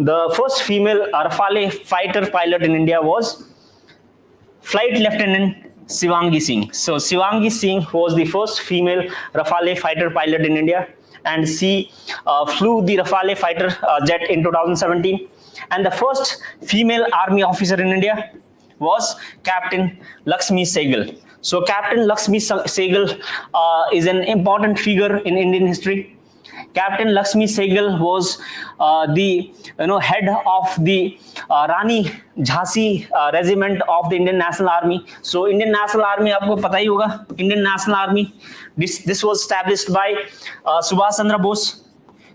the first female Rafale fighter pilot in India was Flight Lieutenant Shivangi Singh. So Shivangi Singh was the first female Rafale fighter pilot in India, and she flew the Rafale fighter jet in 2017. And the first female army officer in India was Captain Lakshmi Sehgal. So Captain Lakshmi Sehgal is an important figure in Indian history. Captain Lakshmi Sehgal was the head of the Rani Jhansi regiment of the Indian National Army. So Indian National Army आपको पता ही होगा. Indian National Army, this was established by Subhash Chandra Bose.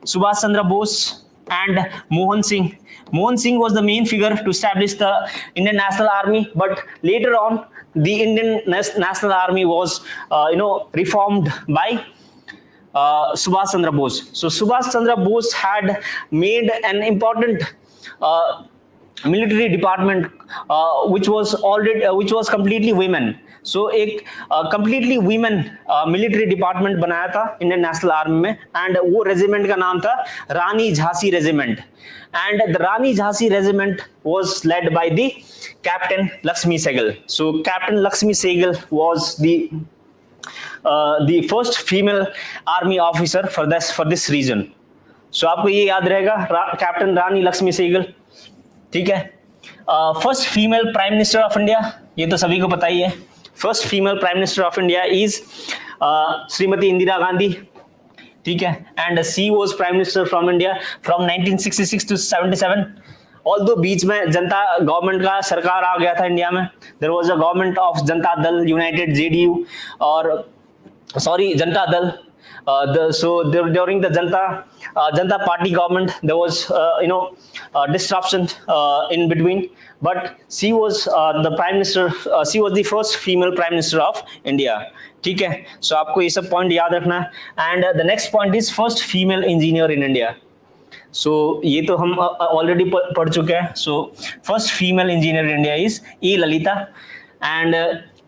Subhash Chandra Bose and Mohan Singh. Mohan Singh was the main figure to establish the Indian National Army, but later on the Indian National Army was reformed by Subhash Chandra Bose. So Subhash Chandra Bose had made an important military department which was completely women. So एक completely women military department बनाया था Indian National Army में, and वो regiment का नाम था रानी Jhansi regiment. And the Rani Jhansi regiment was led by the Captain Lakshmi Sehgal. So Captain Lakshmi Sehgal was the first female army officer for this reason. So आपको ये याद रहेगा, captain रानी लक्ष्मी सहगल. ठीक है. First female prime minister of India, ये तो सभी को पता ही है. First female prime minister of India is Shrimati Indira Gandhi. ठीक है. And she was prime minister from India from 1966 to 77. Although बीच में जनता गवर्नमेंट का सरकार आ गया था इंडिया में. There was a government of Janata Dal United JDU, और sorry, Janta Dal. During the Janta Party government, there was disruption in between. But she was the prime minister. She was the first female prime minister of India. ठीक है. So आपको ये सब point याद रखना है. And the next point is first female engineer in India. So ये तो हम already पढ़ चुके हैं. So first female engineer in India is E. Lalita, and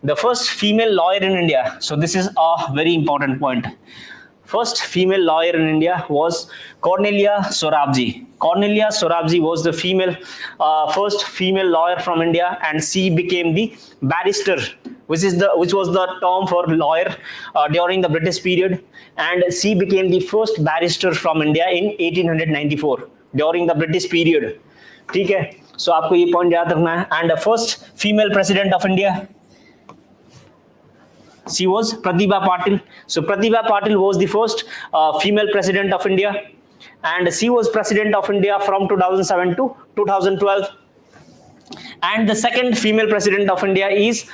the first female lawyer in India. So this is a very important point. First female lawyer in India was Cornelia Sorabji. Cornelia Sorabji was the first female lawyer from India, and she became the barrister, which was the term for lawyer during the British period, and she became the first barrister from India in 1894 during the British period. ठीक है. So आपको ये point याद रखना है. And the first female president of India, she was Pratibha Patil. So Pratibha Patil was the first female president of India, and she was president of India from 2007 to 2012. And the second female president of India is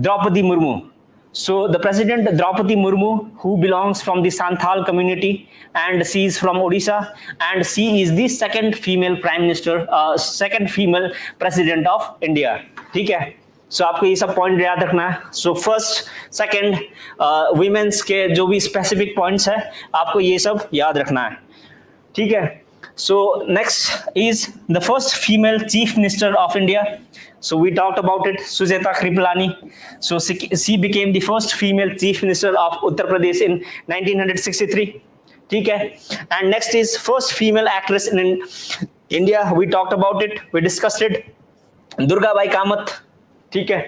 Draupadi Murmu. So the president Draupadi Murmu, who belongs from the Santhal community, and she is from Odisha, and she is the second female prime minister, second female president of India. ठीक है. सो आपको ये सब point याद रखना है. So first second women's के जो भी स्पेसिफिक पॉइंट्स है आपको ये सब याद रखना है, ठीक है. So next is the first female chief minister of India. So we talked about it, Sujata Kripalani. So she became the first female chief minister of Uttar Pradesh in 1963. ठीक है. And next is first female actress in India. We talked about it. We discussed it. Durga Bai Kamath. ठीक है.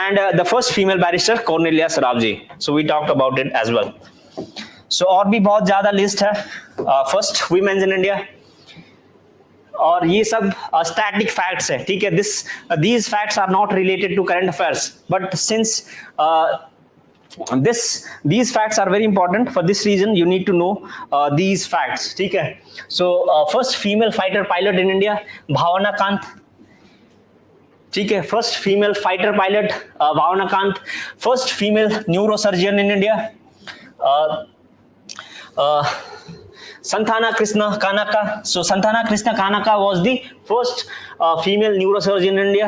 And the first female barrister Cornelia Sarabji. So we talked about it as well. So और भी बहुत ज्यादा list है. First women's in India, और ये सब स्टैटिक फैक्ट्स है, ठीक है. These facts are not related to current affairs, but since these facts are very important. For this reason you need to know these facts, ठीक है. So first female fighter pilot in India, भावना कांत, ठीक है. First female fighter pilot Bhawana Kanth. First female neurosurgeon in India Santhana Krishna Kanaka. So Santhana Krishna Kanaka was the first female neurosurgeon in India.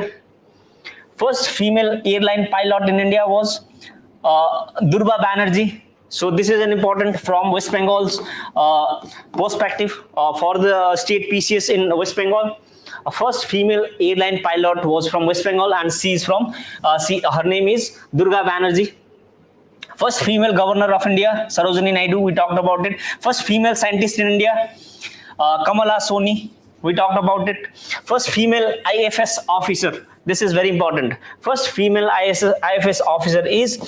First female airline pilot in India was Durba Banerjee. So this is an important from West Bengal's perspective for the state PCS in West Bengal. First female airline pilot was from West Bengal, and she is from her name is Durga Banerjee. First female governor of India, Sarojini Naidu, we talked about it. First female scientist in India, Kamala Soni, we talked about it. First female IFS officer, this is very important. First female IFS officer is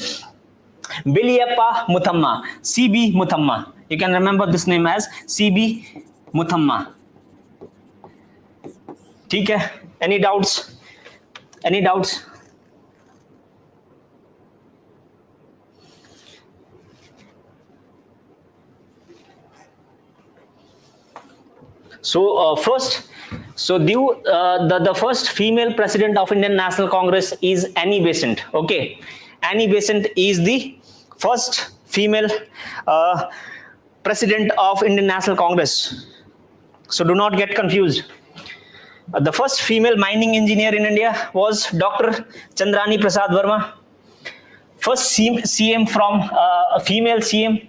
Biliappa Muthamma, CB Muthamma. You can remember this name as CB Muthamma. ठीक है. Any doubts? Any doubts? So the first female president of Indian National Congress is Annie Besant. Okay, Annie Besant is the first female president of Indian National Congress. So do not get confused. The first female mining engineer in India was Dr. Chandrani Prasad Verma. First CM from female CM,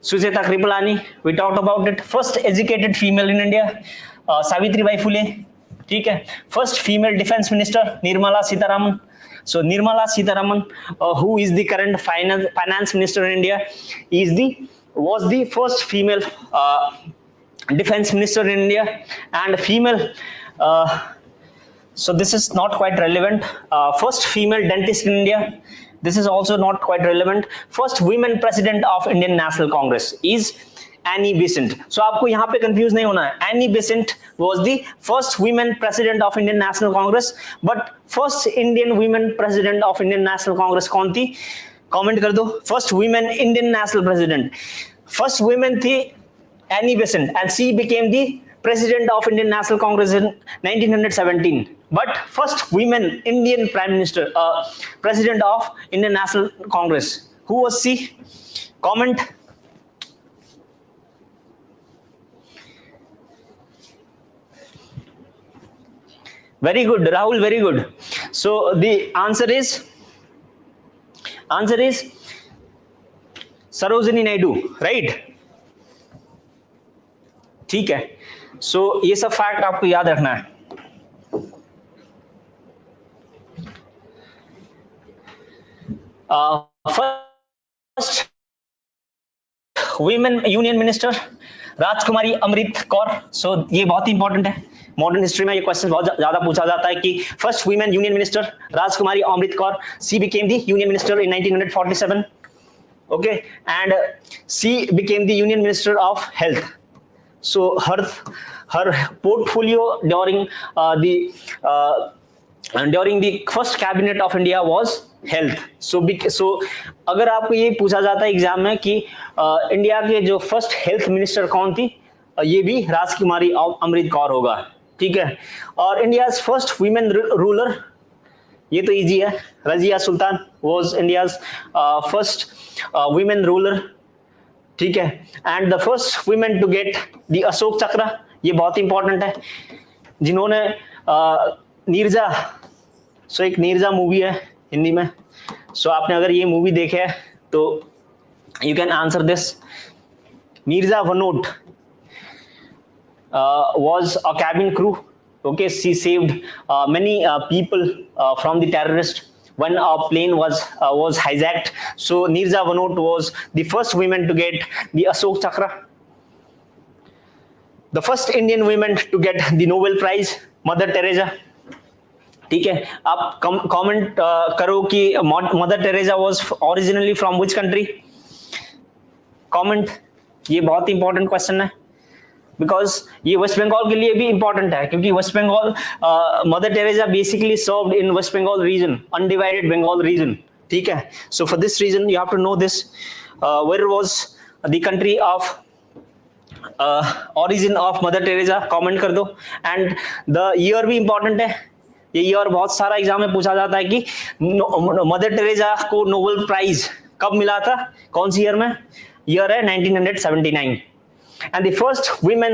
Sujata Kripalani, we talked about it. First educated female in India, Savitribai Phule, ठीक है. First female defense minister, Nirmala Sitharaman. So Nirmala Sitharaman, who is the current finance minister in India, was the first female defense minister in India, and female. So this is not quite relevant. First female dentist in India. This is also not quite relevant. First women president of Indian National Congress is Annie Besant. So आपको यहाँ पे confuse नहीं होना है. Annie Besant was the first women president of Indian National Congress, but first Indian women president of Indian National Congress कौन थी? Comment कर दो. First women Indian National President. First women थी Annie Besant, and she became the president of Indian National Congress in 1917. But first women Indian Prime Minister, President of Indian National Congress, who was she? Comment. Very good, Rahul, very good. So the answer is Sarojini Naidu, right? ठीक है. So ये सब fact आपको याद रखना है. First women union minister Rajkumari Amrit Kaur. सो ये बहुत ही इंपॉर्टेंट है. मॉडर्न हिस्ट्री में ये क्वेश्चन बहुत ज्यादा पूछा जाता है कि first women union minister Rajkumari Amrit Kaur, she became the union minister in 1947. Okay, and she became the union minister of health. So her portfolio during the first cabinet of India was health. So अगर आपको ये पूछा जाता है exam में कि India के जो फर्स्ट हेल्थ मिनिस्टर कौन थी, ये भी राजकुमारी अमृत कौर होगा, ठीक है. और इंडियाज फर्स्ट वुमेन रूलर, ये तो इजी है, Razia Sultan was India's first women ruler, ठीक है. And the first women to get the Ashok Chakra, ये बहुत इंपॉर्टेंट है, जिन्होंने नीरजा सो एक नीरजा मूवी है हिंदी में, सो आपने अगर ये मूवी देखे है तो you can answer this. Neerja Bhanot was a cabin crew. Okay, she saved many people from the terrorist when a plane was hijacked. So Neerja Vanot was the first woman to get the Ashok Chakra. The first Indian woman to get the Nobel Prize, Mother Teresa. ठीक है, आप comment करो कि Mother Teresa was originally from which country. Comment, ये बहुत important question है because ये West Bengal के लिए भी इंपॉर्टेंट है, क्योंकि West Bengal Mother Teresa basically served in West Bengal region, undivided Bengal region. ठीक है, so for this reason you have to know this. Where was the country of origin of Mother Teresa, comment कर दो. And the year भी important है. ये year बहुत सारा exam में पूछा जाता है कि मदर टेरेसा को नोबेल प्राइज कब मिला था, कौन सी ईयर में. ईयर है 1979. And the first woman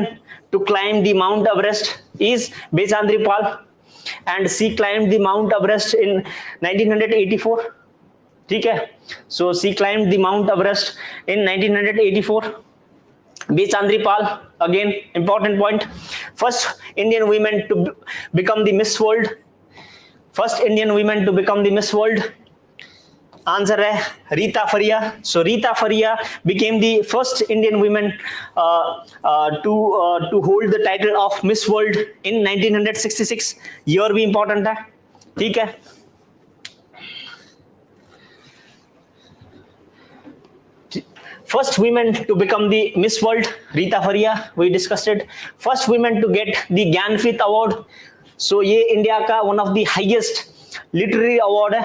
to climb the Mount Everest is Bechandri Pal, and she climbed the Mount Everest in 1984. ठीक है, so she climbed the Mount Everest in 1984. Bechandri Pal, again important point. First Indian woman to become the Miss World. First Indian woman to become the Miss World. Answer है रीता फरिया. सो रीता फरिया became the first Indian woman to hold the title of Miss World in 1966. Year भी important है. ठीक है, first women to become the Miss World, Rita Faria, we discussed it. First women to get the Jnanpith award. So ये India का one of the highest literary award है.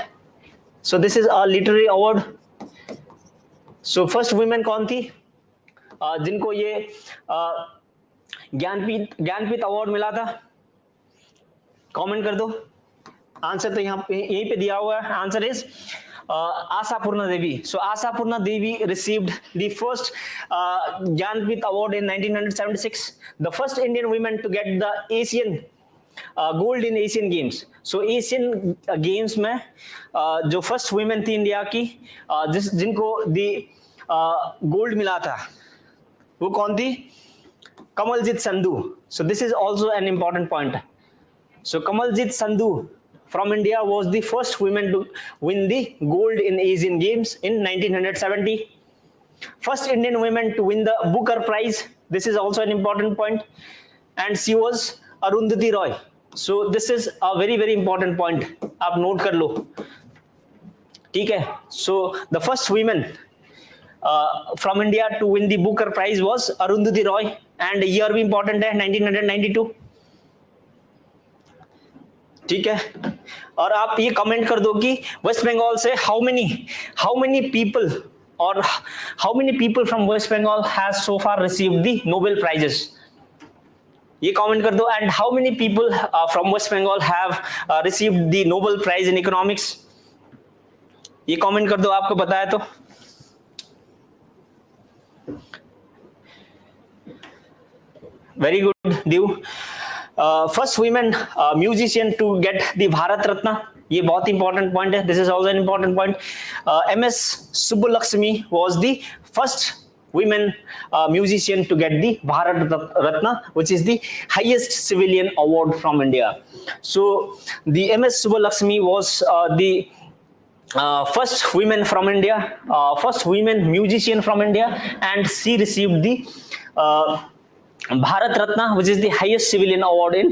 So this is a literary award. So first women कौन थी जिनको ये Jnanpith award मिला था. Comment कर दो. आंसर तो यहाँ पे यहीं पे दिया हुआ है. Answer is Ashapurna Devi. So Ashapurna Devi received the first Jnanpith award in 1976. The first Indian woman to get the Asian gold in Asian games. So Asian games में जो फर्स्ट वुमेन थी इंडिया की जिनको दी गोल्ड मिला था वो कौन थी? Kamaljeet Sandhu. So this is also an important point. So Kamaljeet Sandhu from India was the first woman to win the gold in Asian Games in 1970. First Indian woman to win the Booker Prize. This is also an important point. And she was Arundhati Roy. So this is a very very important point. आप note कर लो. ठीक है. So the first woman from India to win the Booker Prize was Arundhati Roy. And year भी important है 1992. ठीक है. और आप ये कमेंट कर दो कि वेस्ट बंगाल से how many people or how many people from West Bengal has so far received the Nobel prizes. ये कमेंट कर दो. And how many people from West Bengal have received the Nobel prize in economics. ये comment कर दो आपको पता है तो. वेरी गुड दीव. First women musician to get the Bharat Ratna. ये बहुत इंपॉर्टेंट पॉइंट है. This is also an important point. MS Subbulakshmi was the first women musician to get the Bharat Ratna, which is the highest civilian award from India. So the MS Subbulakshmi was the first woman from India, first women musician from India, and she received the Bharat Ratna, which is the highest civilian award in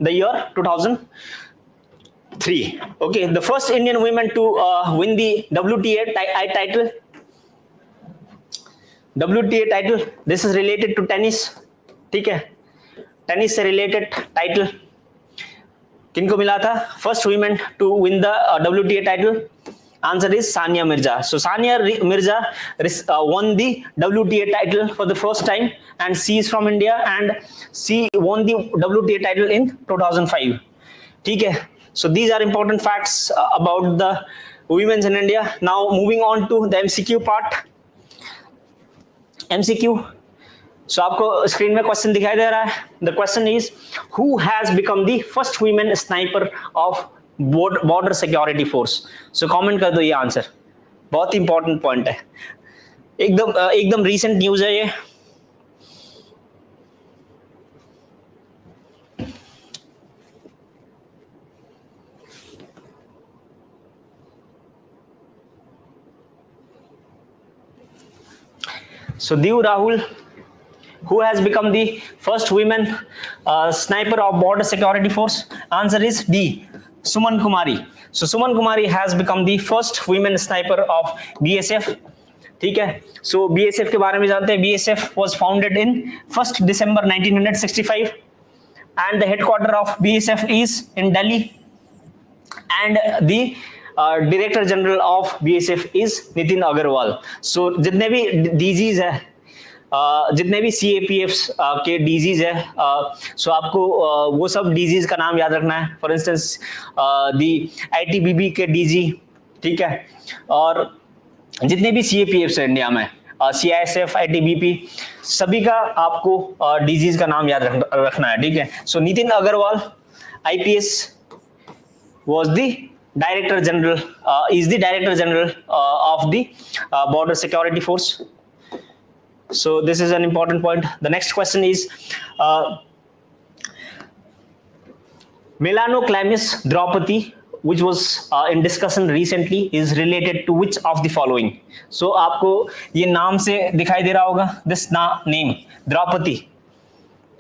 the year 2003. Okay, the first Indian woman to win the WTA title. WTA title, this is related to tennis. ठीक है, tennis से related title किनको मिला था? First women to win the WTA title. Answer is Sania Mirza. So Sania Mirza won the WTA title for the first time, and she is from India, and she won the WTA title in 2005. ठीक है. So these are important facts about the women in India. Now moving on to the MCQ part. MCQ, सो आपको screen में question दिखाई दे रहा है. The question is who has become the first women sniper of border security force. So comment कर दो ये answer. बहुत important point है, एकदम रीसेंट न्यूज है ये. So Diu Rahul, who has become the first women sniper of border security force? Answer is D, Suman Kumari. So Suman Kumari has become the first women sniper of BSF. ठीक है. So BSF के बारे में जानते हैं. BSF was founded in 1st December 1965 and the headquarter of BSF is in Delhi and the director general of BSF is Nitin Agarwal. So जितने भी disease है, जितने भी सीएपीएफ के डीजीज है, सो आपको वो सब डीजीज का नाम याद रखना है. फॉर इंस्टेंस दी आईटीबीपी के डीजी, ठीक है, और जितने भी सीएपीएफ है इंडिया में, सीआईएसएफ, आईटीबीपी, सभी का आपको डीजीज का नाम याद रखना है. ठीक है. So Nitin Agarwal IPS was the director general, is the director general of the border security force. So this is an important point. The next question is Melanoclamis Draupadi, which was in discussion recently, is related to which of the following? So आपको ये नाम से दिखाई दे रहा होगा, this name Draupadi.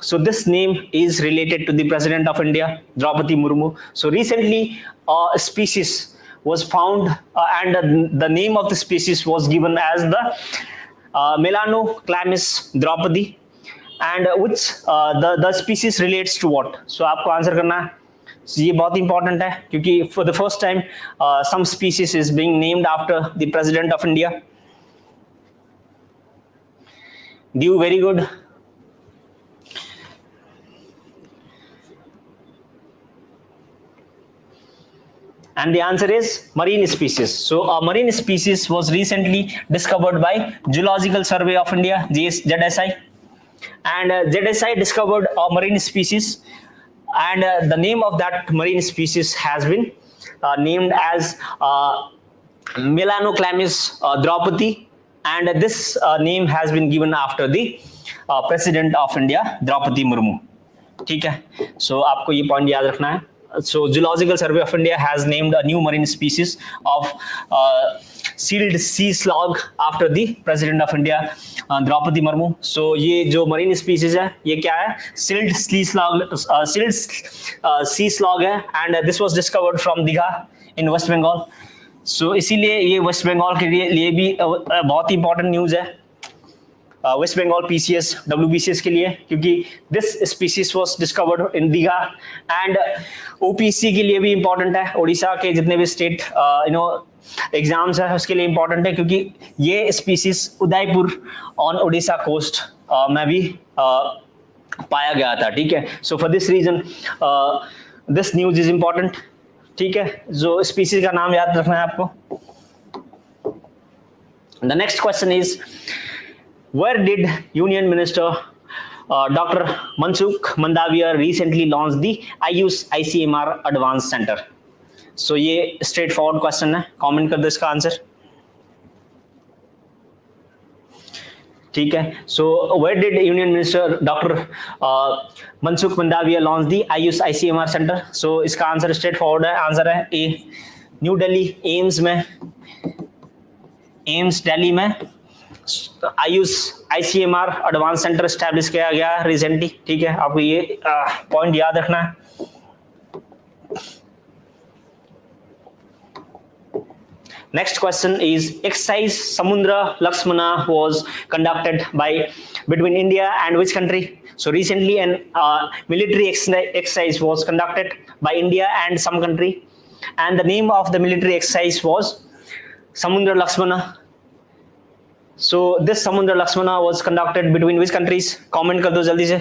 So this name is related to the President of India, Draupadi Murmu. So recently, a species was found, and the name of the species was given as the Melanoclamis Draupadi, and which the species relates to what? So आपको answer करना है. So, ये बहुत important है क्योंकि for the first time, some species is being named after the President of India. Diu, very good. And the answer is marine species. So a marine species was recently discovered by Geological Survey of India, ZSI, and ZSI discovered a marine species, and the name of that marine species has been named as Melanoclamis Draupadi, and this name has been given after the President of India, Draupadi Murmu. ठीक है. So आपको ये point याद रखना है. So Geological Survey of India has named a new marine species of sealed sea slug after the President of India, Draupadi Murmu. So ये जो marine species है, ये क्या है? Sealed sea slug है, and this was discovered from Digha in West Bengal. So इसीलिए ये West Bengal के लिए भी बहुत important news है. वेस्ट बंगाल पीसीएस WBCS के लिए, क्योंकि this species was discovered in Digha, and OPC के लिए भी इंपॉर्टेंट है. उड़ीसा के जितने भी स्टेट एग्जाम्स है उसके लिए इंपॉर्टेंट है, क्योंकि ये species Udaipur on Orissa coast में भी पाया गया था. ठीक है. So for this reason this news is important. ठीक है. जो स्पीसीज का नाम याद रखना है आपको. The next question is where did Union Minister Dr. Mansukh Mandaviya recently launched the IUS ICMR Advanced Center? So ये straight forward question है. Comment कर दो इसका आंसर. ठीक है. So where did Union Minister Dr. Mansukh Mandaviya launch the IUS ICMR Center? So इसका answer straight forward है. Answer है A, न्यू दिल्ली एम्स में, एम्स दिल्ली में Ayush ICMR advance centre establish किया गया रिसेंटली. ठीक है. आपको ये पॉइंट याद रखना है. Next question is exercise Samudra Lakshmana was conducted by between India and which country? So recently an military exercise was conducted by India and some country, and the name of the military exercise was Samudra Lakshmana. So this Samudra Lakshmana was conducted between which countries? Comment कर दो जल्दी से.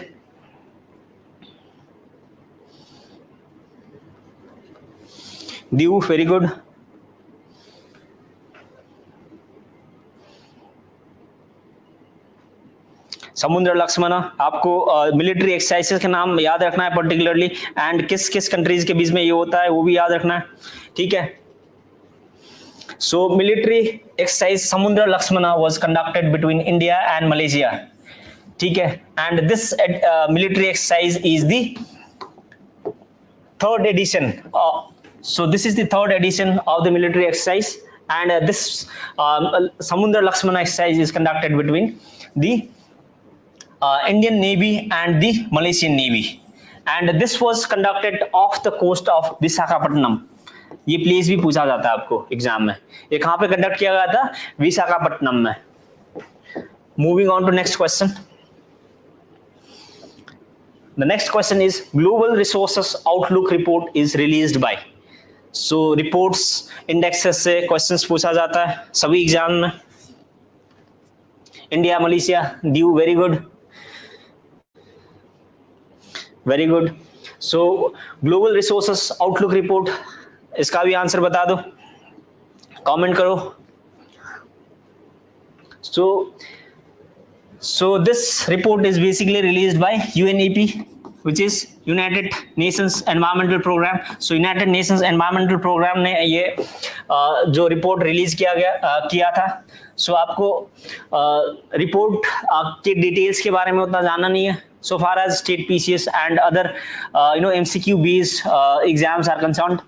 Diu, very good. समुद्र लक्ष्मणा, आपको military exercises के नाम याद रखना है पर्टिकुलरली, एंड किस किस कंट्रीज के बीच में ये होता है वो भी याद रखना है, ठीक है। सो मिलिट्री एक्सरसाइज समुद्र Lakshmana was conducted between India and Malaysia, ठीक है, and this military exercise is the third edition. So this is the third edition of the military exercise, and this Samudra Lakshmana exercise is conducted between the Indian Navy and the Malaysian Navy, and this was conducted off the coast of Visakhapatnam. ये place भी पूछा जाता है आपको exam में, ये कहाँ पे कंडक्ट किया गया था? विशाखापट्टनम में। Moving on to next question. The next question is Global Resources Outlook report is released by. So reports indexes से questions पूछा जाता है सभी एग्जाम में। India Malaysia due, very good, very good. सो ग्लोबल रिसोर्सेस आउटलुक रिपोर्ट, इसका भी answer बता दो, कमेंट करो। So this report is basically released by UNEP, which is United Nations Environmental Program. So United Nations Environmental Program ने ये जो report release किया था। सो आपको रिपोर्ट के डिटेल्स के बारे में उतना जानना नहीं है। So far as state PCS and other MCQ based exams are concerned,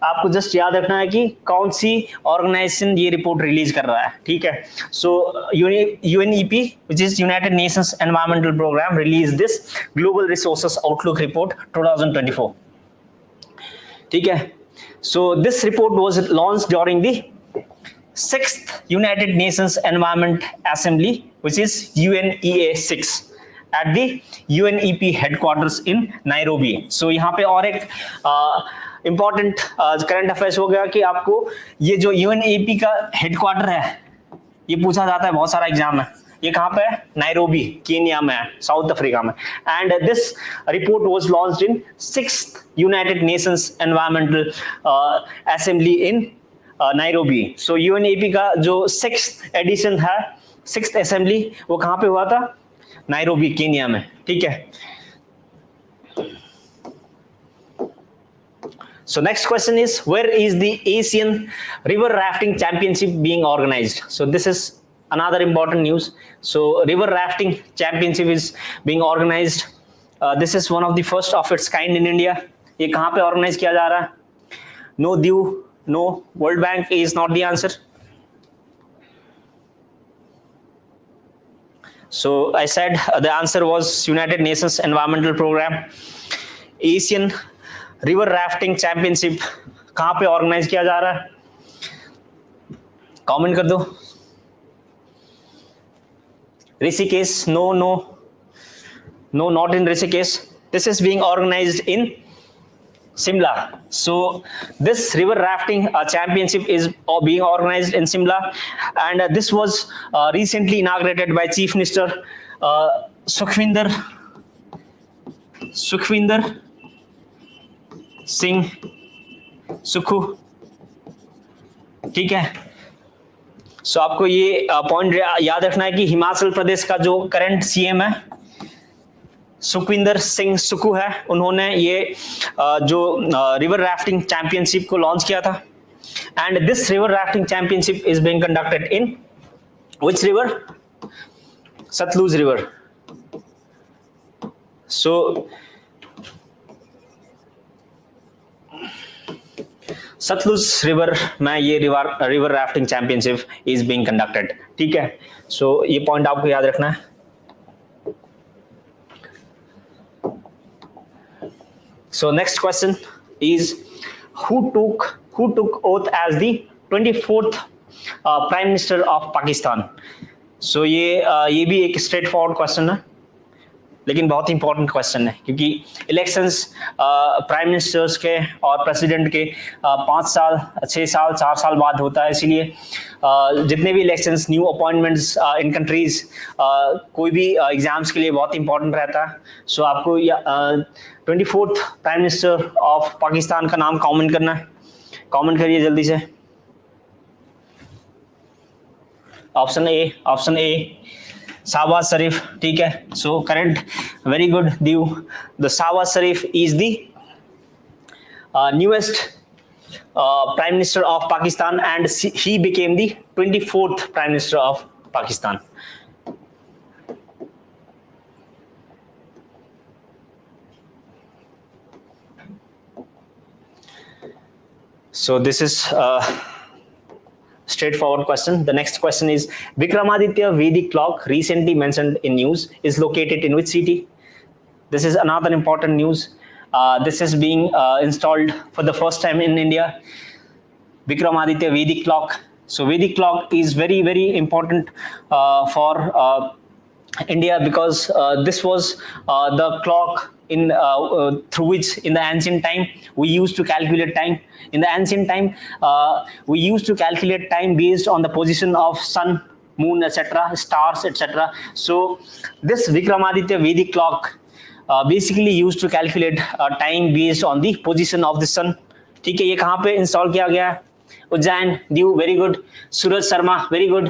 आपको जस्ट याद रखना है कि कौन सी ऑर्गेनाइजेशन ये रिपोर्ट रिलीज कर रहा है, ठीक है। So UNEP which is United Nations environmental programme release this global resources outlook report 2024, ठीक है। So this report was launched during the 6th United Nations environment assembly which is UNEA 6 at the UNEP headquarters in Nairobi. So यहाँ पे और एक important current affairs हो गया कि आपको ये जो UNEP का हेडक्वार्टर है ये पूछा जाता है बहुत सारा एग्जाम में। ये कहाँ पे है? नायरोबी, केनिया में है, साउथ अफ्रीका में। And this report was launched in 6th United Nations environmental assembly in Nairobi. So UNEP का जो 6th एडिशन है, 6th असेंबली, वो कहाँ पे हुआ था? नायरोबी, केनिया में, ठीक है। So next question is, where is the Asian River Rafting Championship being organized? So this is another important news. So River Rafting Championship is being organized. This is one of the first of its kind in India. ये कहाँ पे organize किया जा रहा है? No due, no. World Bank is not the answer. So I said the answer was United Nations Environmental Program. Asian river rafting championship कहाँ पे organise किया जा रहा है? कमेंट कर दो। Rishikesh, no no no, not in Rishikesh. This is being organised in Simla. So this river rafting championship is being organized in Simla, and this was recently inaugurated by Chief Minister Sukhvinder Singh सुखू, ठीक है। सो आपको ये point याद रखना है कि हिमाचल प्रदेश का जो करंट CM है सुखविंदर सिंह सुखू है, उन्होंने ये जो रिवर राफ्टिंग चैंपियनशिप को लॉन्च किया था। And this river rafting championship is being conducted in which river? Sutlej river. So Sutlej river में ये river rafting championship is being conducted, ठीक है। सो ये पॉइंट आपको याद रखना है। So next question is, who took oath as the 24th Prime Minister of Pakistan? So ये भी एक स्ट्रेट फॉरवर्ड क्वेश्चन है, लेकिन बहुत इंपॉर्टेंट क्वेश्चन है, क्योंकि इलेक्शंस प्राइम मिनिस्टर्स के और प्रेसिडेंट के 5 साल, 6 साल, 4 साल बाद होता है। इसीलिए जितने भी इलेक्शंस, न्यू अपॉइंटमेंट्स इन कंट्रीज, कोई भी एग्जाम्स के लिए बहुत इंपॉर्टेंट रहता है। सो आपको 24th prime minister of Pakistan का नाम कमेंट करना है। कमेंट करिए जल्दी से। ऑप्शन ए Shahbaz Sharif, ठीक है. So current, very good, Diu. The Shahbaz Sharif is the newest Prime Minister of Pakistan, and he became the 24th Prime Minister of Pakistan. So this is straightforward question. The next question is, Vikramaditya Vedic clock recently mentioned in news is located in which city? This is another important news. This is being installed for the first time in India. Vikramaditya Vedic clock. So Vedic clock is very, very important for India, because this was the clock in through which in the ancient time we used to calculate time. In the ancient time, we used to calculate time based on the position of sun, moon, etc., stars, etc. So this Vikramaditya Vedic clock basically used to calculate time based on the position of the sun. ठीक है, ये कहाँ पे install किया गया है? उज्जैन. ड्यू, very good. Suraj Sharma, very good.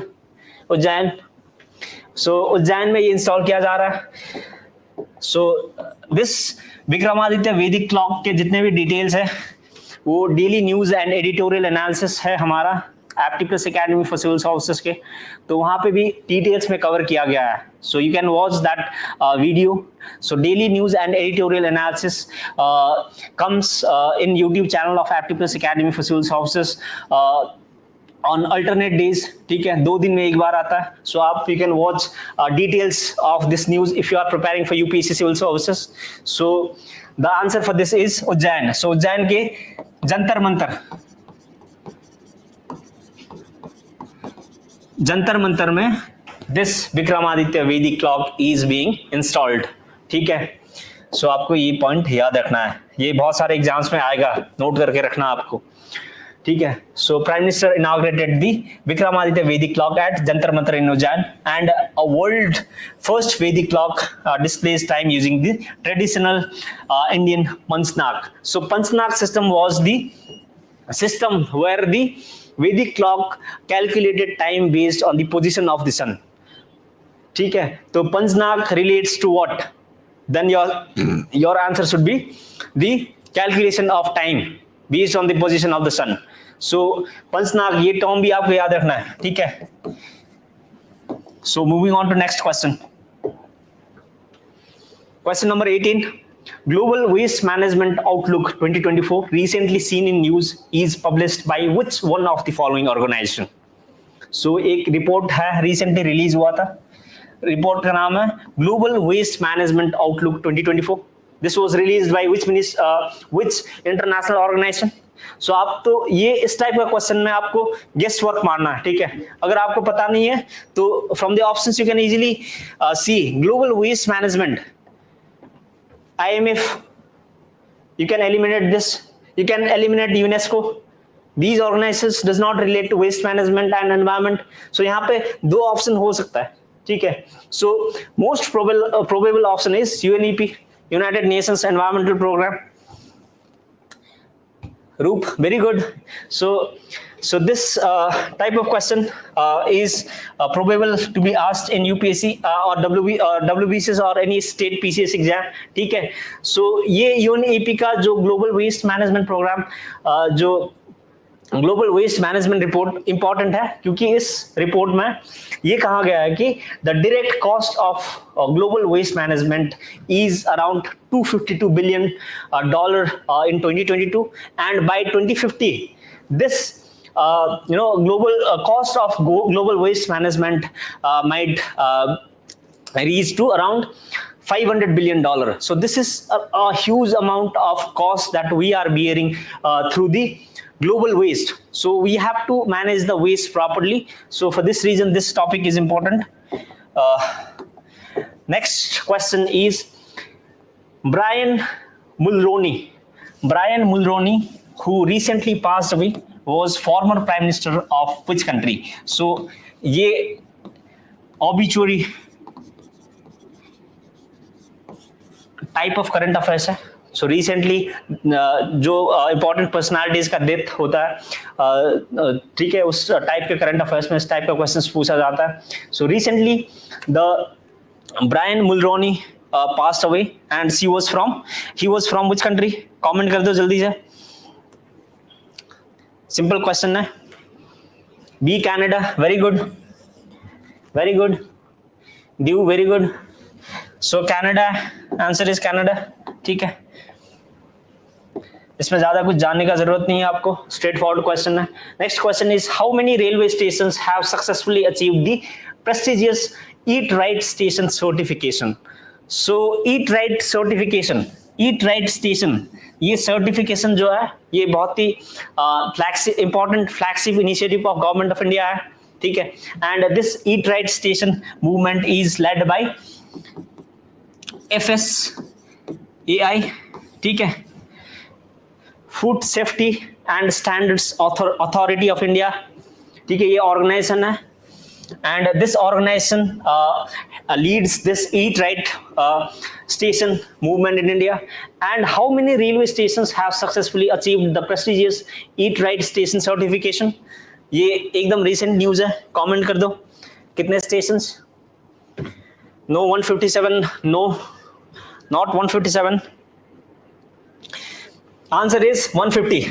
Ujjain. So Ujjain में ये इंस्टॉल किया जा रहा है. So this Vikramaditya Vedic clock के जितने भी डिटेल्स है वो daily news and editorial analysis है हमारा एप्टी+ एकेडमी फॉर सिविल सर्विसेज के, तो वहां पे भी डिटेल्स में कवर किया गया है. So you can watch that video. So daily news and editorial analysis comes in YouTube channel of एप्टी+ academy for civil services on alternate days. ठीक है, 2 दिन में एक बार आता है. सो आप you can watch details of this news if you are preparing for UPSC civil services. So the answer for this is Ujjain. So Ujjain के जंतर मंतर में this Vikramaditya Vedic clock is being installed. ठीक है, सो आपको ये पॉइंट याद रखना है, ये बहुत सारे एग्जाम्स में आएगा, नोट करके रखना आपको. ठीक है. So prime minister inaugurated the Vikramaditya Vedic clock at Jantar Mantar in Ujjain, and a world first Vedic clock displays time using the traditional Indian Panchnak. So Panchnak system was the system where the Vedic clock calculated time based on the position of the sun. ठीक है, तो Panchnak relates to what? Then your answer should be the calculation of time based on the position of the sun. So Panchnak, ये term भी आपको याद रखना है. ठीक है. So moving on to next question. Question number 18. Global Waste Management Outlook 2024 recently seen in news is published by which one of the following organization? So एक report है, recently रिलीज हुआ था. रिपोर्ट का नाम है Global Waste Management Outlook 2024. This was released by which international organization? So आप तो ये इस टाइप का क्वेश्चन में आपको गेस वर्क मारना है. ठीक है, अगर आपको पता नहीं है तो from the options you can easily see global waste management, IMF, you can eliminate this. You can eliminate UNESCO. These organizations does not relate to waste management and environment. So यहाँ पे 2 ऑप्शन हो सकता है. ठीक है. So most probable option is UNEP, United Nations Environmental Program. Roop, very good. So this type of question is probable to be asked in UPSC or WBCS or any state PCS exam. ठीक है. So ये UNEP का जो global waste management programme, जो global waste management report important है, क्योंकि इस report में ये कहा गया है कि the direct cost of global waste management is around $252 billion in 2022, and by 2050 this global cost of global waste management might reach to around $500 billion. So this is a huge amount of cost that we are bearing through the global waste. So we have to manage the waste properly. So for this reason this topic is important. Next question is Brian Mulroney, who recently passed away, was former prime minister of which country? So ये obituary type of current affairs है, so recently जो important personalities का death होता है, ठीक है, उस type के करंट अफेयर्स में इस टाइप का क्वेश्चंस पूछा जाता है. So recently the Brian Mulroney passed away and he was from which country? Comment कर दो जल्दी से. Simple question है. B Canada. Very good. Very good. Dew, very good. So Canada. Answer is Canada. ठीक है. इसमें ज्यादा कुछ जानने का जरूरत नहीं है आपको. Straight forward question है. Next question is how many railway stations have successfully achieved the prestigious Eat Right Station certification? So Eat Right certification, Eat Right Station, ये certification जो है ये बहुत ही important flagship initiative of government of India है, ठीक है. And this Eat Right Station movement is led by FSAI, ठीक है, Food Safety and Standards Authority of India, ठीक है, ये ऑर्गेनाइजेशन है. And this organization leads this Eat Right station movement in India. And how many railway stations have successfully achieved the prestigious Eat Right station certification? ये एकदम recent news है. Comment कर दो. कितने stations? No 157. No, not 157. Answer is 150.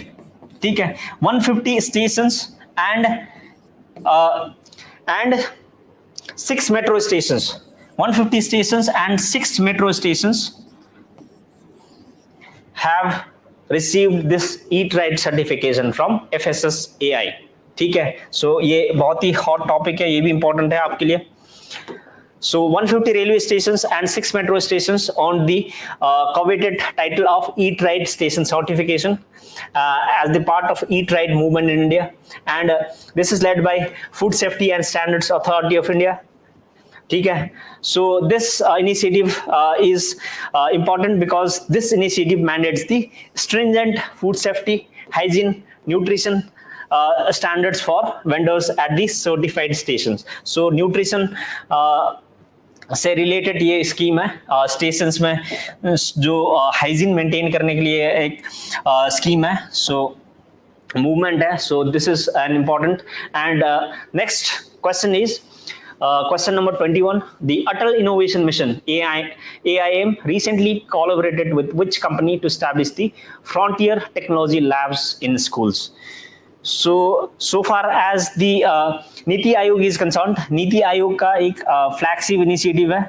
ठीक है. 150 stations and 6 metro stations. 150 stations and 6 metro stations have received this Eat Right certification from FSSAI. ठीक है. So ये बहुत ही hot topic है, ये भी important है आपके लिए. So 150 railway stations and 6 metro stations on the coveted title of Eat Right Station certification as the part of Eat Right movement in India. And this is led by Food Safety and Standards Authority of India. ठीक है. So this initiative is important because this initiative mandates the stringent food safety, hygiene, nutrition standards for vendors at the certified stations. So nutrition से related ये scheme है. Stations में जो hygiene maintain करने के लिए एक स्कीम है. सो मूवमेंट है. So this is an important. And next question is question number 21. The Atal Innovation Mission AIM recently collaborated with which company to establish the Frontier Technology Labs in schools? So far as the NITI Aayog is concerned, NITI Aayog का एक flagship initiative है.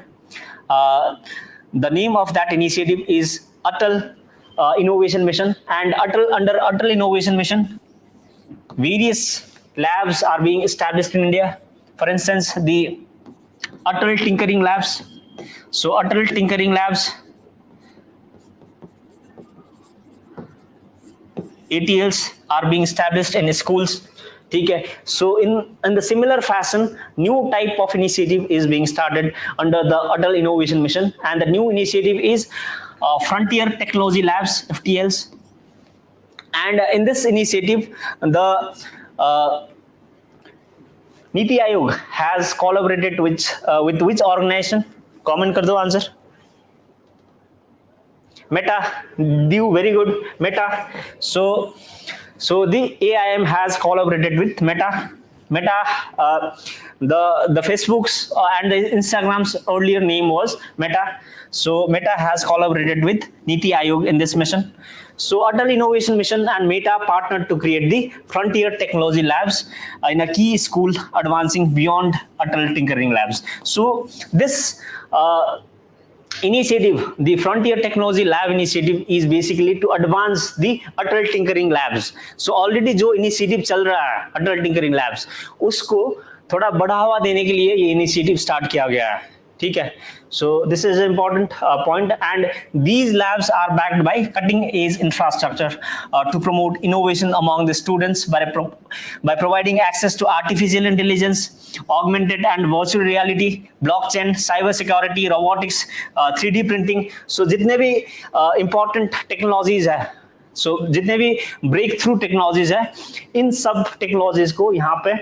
The name of that initiative is Atal Innovation Mission, and under Atal Innovation Mission, various labs are being established in India. For instance, the Atal Tinkering Labs. So Atal Tinkering Labs, ATLs, are being established in schools. ठीक है. So in the similar fashion, new type of initiative is being started under the Atal Innovation Mission, and the new initiative is Frontier Technology Labs, FTLs. And in this initiative, the NITI Aayog has collaborated with which organization? Comment कर दो answer. Meta. Dew, very good. Meta. So the AIM has collaborated with Meta. The Facebook's and the Instagram's earlier name was Meta. So Meta has collaborated with Niti Aayog in this mission. So Atal Innovation Mission and Meta partnered to create the Frontier Technology Labs in a key school advancing beyond Atal Tinkering Labs. So this initiative, the Frontier Technology Lab initiative, is basically to advance the Atal Tinkering Labs. So already जो initiative चल रहा है Atal Tinkering Labs, उसको थोड़ा बढ़ावा देने के लिए ये initiative start किया गया है. ठीक है. So this is an important point, and these labs are backed by cutting-edge infrastructure to promote innovation among the students by providing access to artificial intelligence, augmented and virtual reality, blockchain, cyber security, robotics, 3D printing. So जितने भी important technologies है, so जितने भी breakthrough technologies है, इन सब technologies को यहाँ पे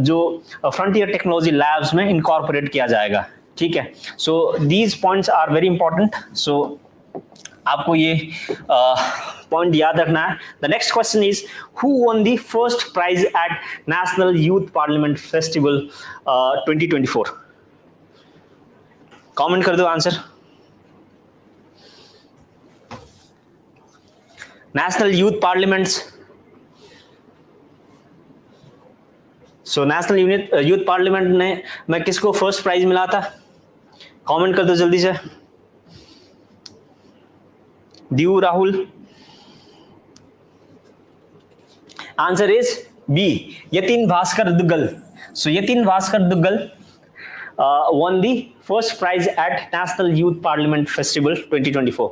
जो Frontier Technology Labs में incorporate किया जाएगा. ठीक है. So these points are very important. So आपको ये पॉइंट याद रखना है. The next question is who won the first prize at National Youth Parliament Festival 2024? Comment कर दो answer. National youth parliaments. So national youth parliament में किसको first prize मिला था? कमेंट कर दो जल्दी से. दियू Rahul. Answer is B, Yatin Bhaskar Duggal. So Yatin Bhaskar Duggal won the first prize at National Youth Parliament Festival 2024.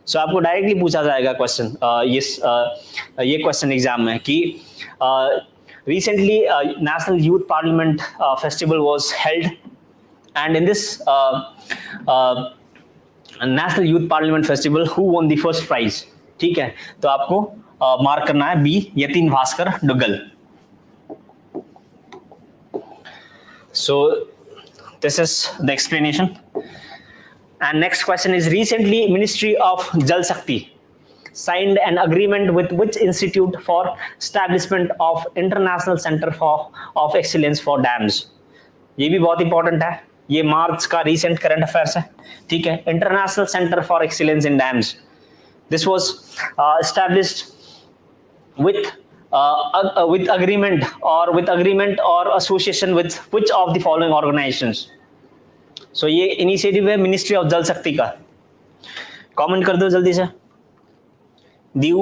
सो आपको डायरेक्टली पूछा जाएगा क्वेश्चन ये क्वेश्चन एग्जाम में कि recently National Youth Parliament Festival was held, and in this National Youth Parliament Festival who won the first prize? ठीक है, तो आपको मार्क करना है B, Yatin Bhaskar Duggal. So this is the explanation. And next question is recently Ministry of Jal Shakti signed an agreement with which institute for establishment of International Center of Excellence for Dams? ये भी बहुत important है, ये मार्च का recent current affairs है. ठीक है, international centre for excellence in dams. This was established with agreement or association with which of the following organizations? So ये इनिशिएटिव है मिनिस्ट्री ऑफ जल शक्ति का. कमेंट कर दो जल्दी से. Div,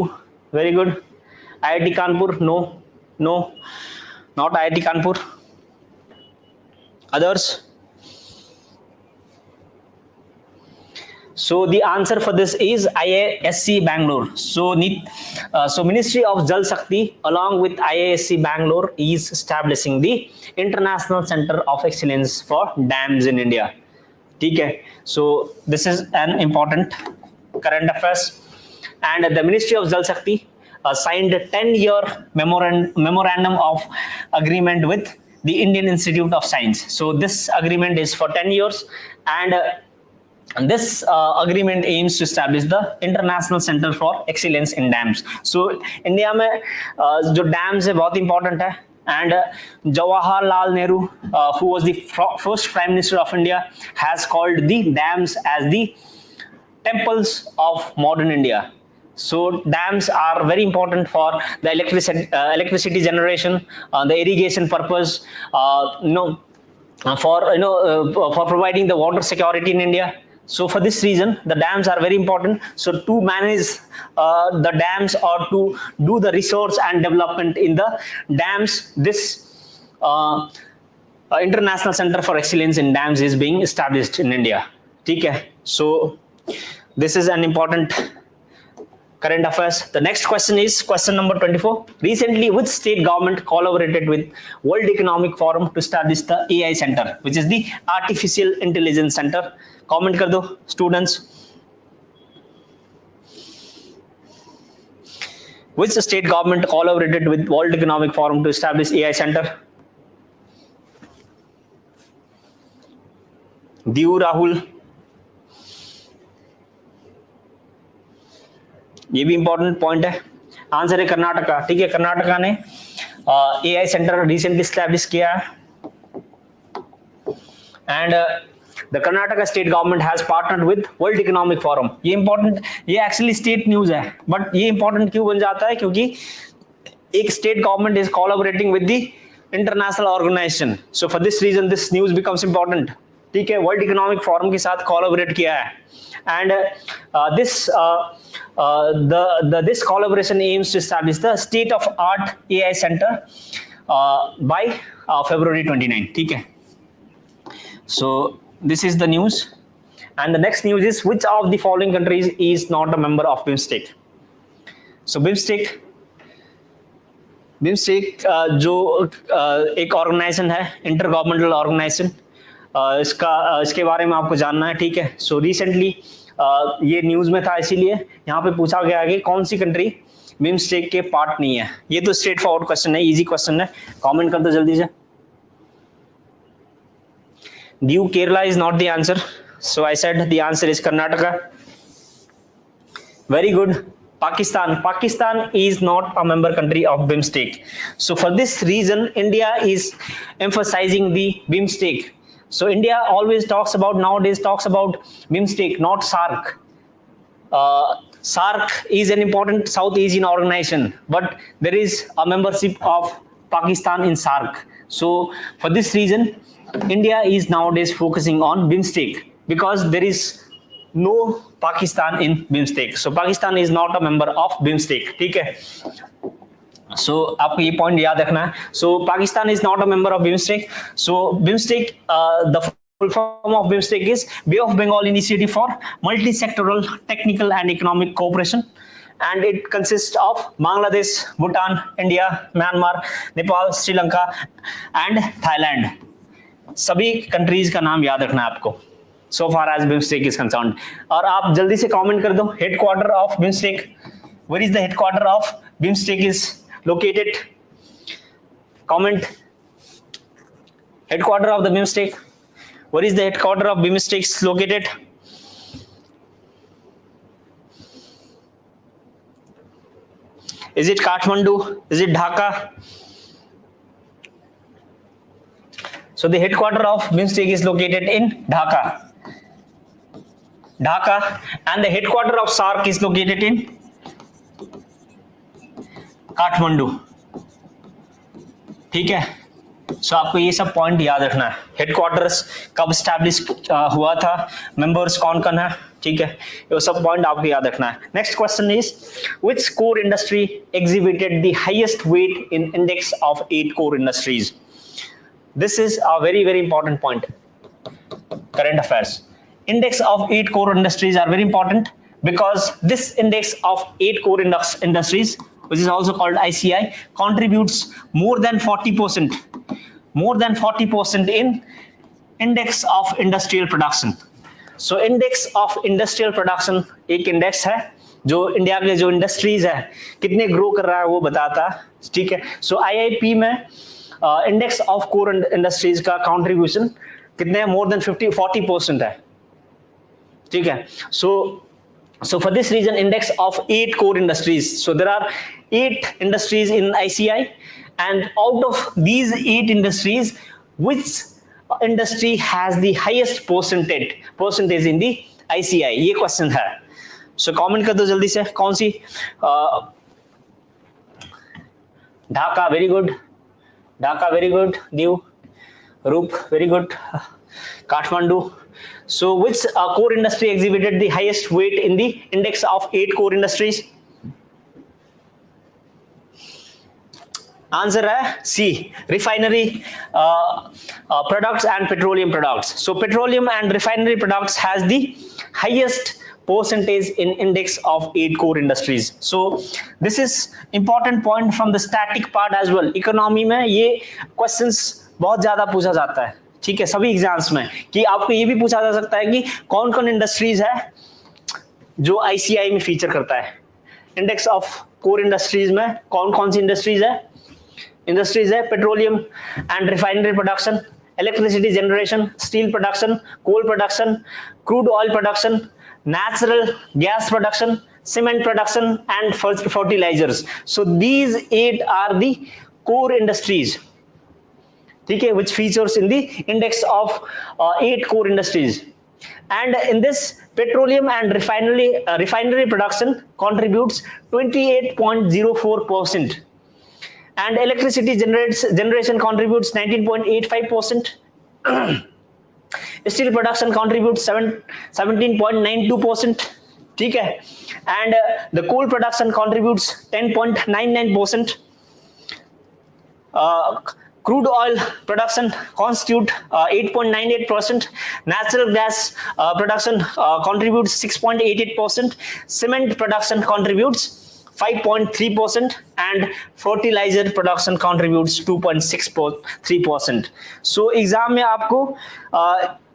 very good. IIT Kanpur, no, not IIT Kanpur. Others? So the answer for this is IISc Bangalore. So Ministry of Jal Shakti along with IISc Bangalore is establishing the International Center of Excellence for Dams in India. ठीक है, so this is an important current affairs, and the Ministry of Jal Shakti signed a 10-year memorandum of agreement with the Indian Institute of Science. So this agreement is for 10 years, and this agreement aims to establish the International Center for Excellence in Dams. So India में जो dams है बहुत important है, and Jawaharlal Nehru, who was the first Prime Minister of India, has called the dams as the temples of modern India. So dams are very important for the electricity generation, the irrigation purpose, for providing the water security in India. So for this reason, the dams are very important. So to manage the dams or to do the resource and development in the dams, this International Center for Excellence in Dams is being established in India. ठीक है, so this is an important current affairs. The next question is question number 24. Recently, which state government collaborated with World Economic Forum to establish the AI Center, which is the Artificial Intelligence Center? Comment कर दो students. Which state government collaborated with World Economic Forum to establish AI Center? दियू राहुल. ये भी important point है. Answer है कर्नाटका. ठीक है, कर्नाटका ने AI सेंटर रिसेंटली स्टैब्लिश किया है, and the Karnataka state government has partnered with World Economic Forum. ये important, ये actually state news है, but ये important क्यों बन जाता है? क्योंकि एक state government is collaborating with the international organization. So for this reason, this news becomes important. ठीक है, World Economic Forum के साथ collaborate किया है, and this collaboration aims to establish the state of art AI center by February 29. ठीक है, so this is the news, and the next news is which of the following countries is not a member of BIMSTEC? So BIMSTEC जो एक organisation है, inter governmental organisation, इसके बारे में आपको जानना है. ठीक है, सो रिसेंटली ये न्यूज में था, इसीलिए यहाँ पे पूछा गया कि कौन सी कंट्री BIMSTEC के पार्ट नहीं है. ये तो स्ट्रेट फॉरवर्ड क्वेश्चन है, इजी क्वेश्चन है. कमेंट कर दो जल्दी से. Kerala is not the answer, so I said the answer is Karnataka. Very good. Pakistan. Pakistan is not a member country of BIMSTEC. So for this reason, India is emphasizing the BIMSTEC. So India always nowadays talks about BIMSTEC, not SAARC. SAARC is an important South Asian organization, but there is a membership of Pakistan in SAARC. So for this reason, India is nowadays focusing on BIMSTEC because there is no Pakistan in BIMSTEC. So Pakistan is not a member of BIMSTEC. ठीक है? So आपको ये point याद रखना है. So Pakistan is not a member of BIMSTEC. So BIMSTEC, the full form of BIMSTEC is Bay of Bengal Initiative for Multi-Sectoral Technical and Economic Cooperation, and it consists of Bangladesh, Bhutan, India, Myanmar, Nepal, Sri Lanka and Thailand. सभी countries का नाम याद रखना है आपको so far as BIMSTEC is concerned. और आप जल्दी से कमेंट कर दो headquarter of BIMSTEC. Where is the headquarter of BIMSTEC is located? Comment. Headquarter of the BIMSTEC. Where is the headquarter of BIMSTEC is located? Is it Kathmandu? Is it Dhaka? So the headquarter of BIMSTEC is located in Dhaka. Dhaka, and the headquarter of SAARC is located in Kathmandu. ठीक है? So आपको ये सब point याद रखना है. Headquarters कब establish हुआ था, मेंबर्स कौन कौन है, ठीक है, ये सब पॉइंट आपको याद रखना है. Next question is which core industry exhibited the highest wait in index of 8 core industries. This is a very very important point. Current affairs. Index of 8 core industries are very important because this index of 8 core industries, which is also called ICI, contributes more than 40% in index of industrial production. So index of industrial production एक index है जो India के जो industries है कितने grow कर रहा है वो बताता है, ठीक है. सो IIP में इंडेक्स ऑफ कोर इंडस्ट्रीज का कंट्रीब्यूशन कितने, मोर देन 40% है, ठीक है. So for this reason, index of 8 core industries. So there are 8 industries in ICI, and out of these 8 industries, which industry has the highest percentage in the ICI? ये question है. So comment कर दो जल्दी से, कौन सी. Dhaka, very good. Dhaka, very good. New. Roop, very good. Kathmandu. So which core industry exhibited the highest weight in the index of 8 core industries? Answer है C, refinery products and petroleum products. So petroleum and refinery products has the highest percentage in index of 8 core industries. So this is important point from the static part as well. Economy में ये questions बहुत ज्यादा पूछा जाता है, ठीक है, सभी एग्जाम्स में, कि आपको ये भी पूछा जा सकता है कि कौन कौन इंडस्ट्रीज है जो ICI में फीचर करता है. इंडेक्स ऑफ कोर इंडस्ट्रीज में कौन कौन सी इंडस्ट्रीज है petroleum and refinery production, electricity generation, steel production, coal production, crude oil production, natural gas production, cement production and fertilizers. So these 8 are the core industries, ठीक है, which features in the index of 8 core industries. And in this, petroleum and refinery production contributes 28.04%, and electricity generation contributes 19.85%. Steel production contributes 17.92%, ठीक है, and the coal production contributes 10.99%. Crude oil production constitute 8.98%. Natural gas production contributes 6.88%. Cement production contributes 5.3%, and fertilizer production contributes 2.63%. So exam में आपको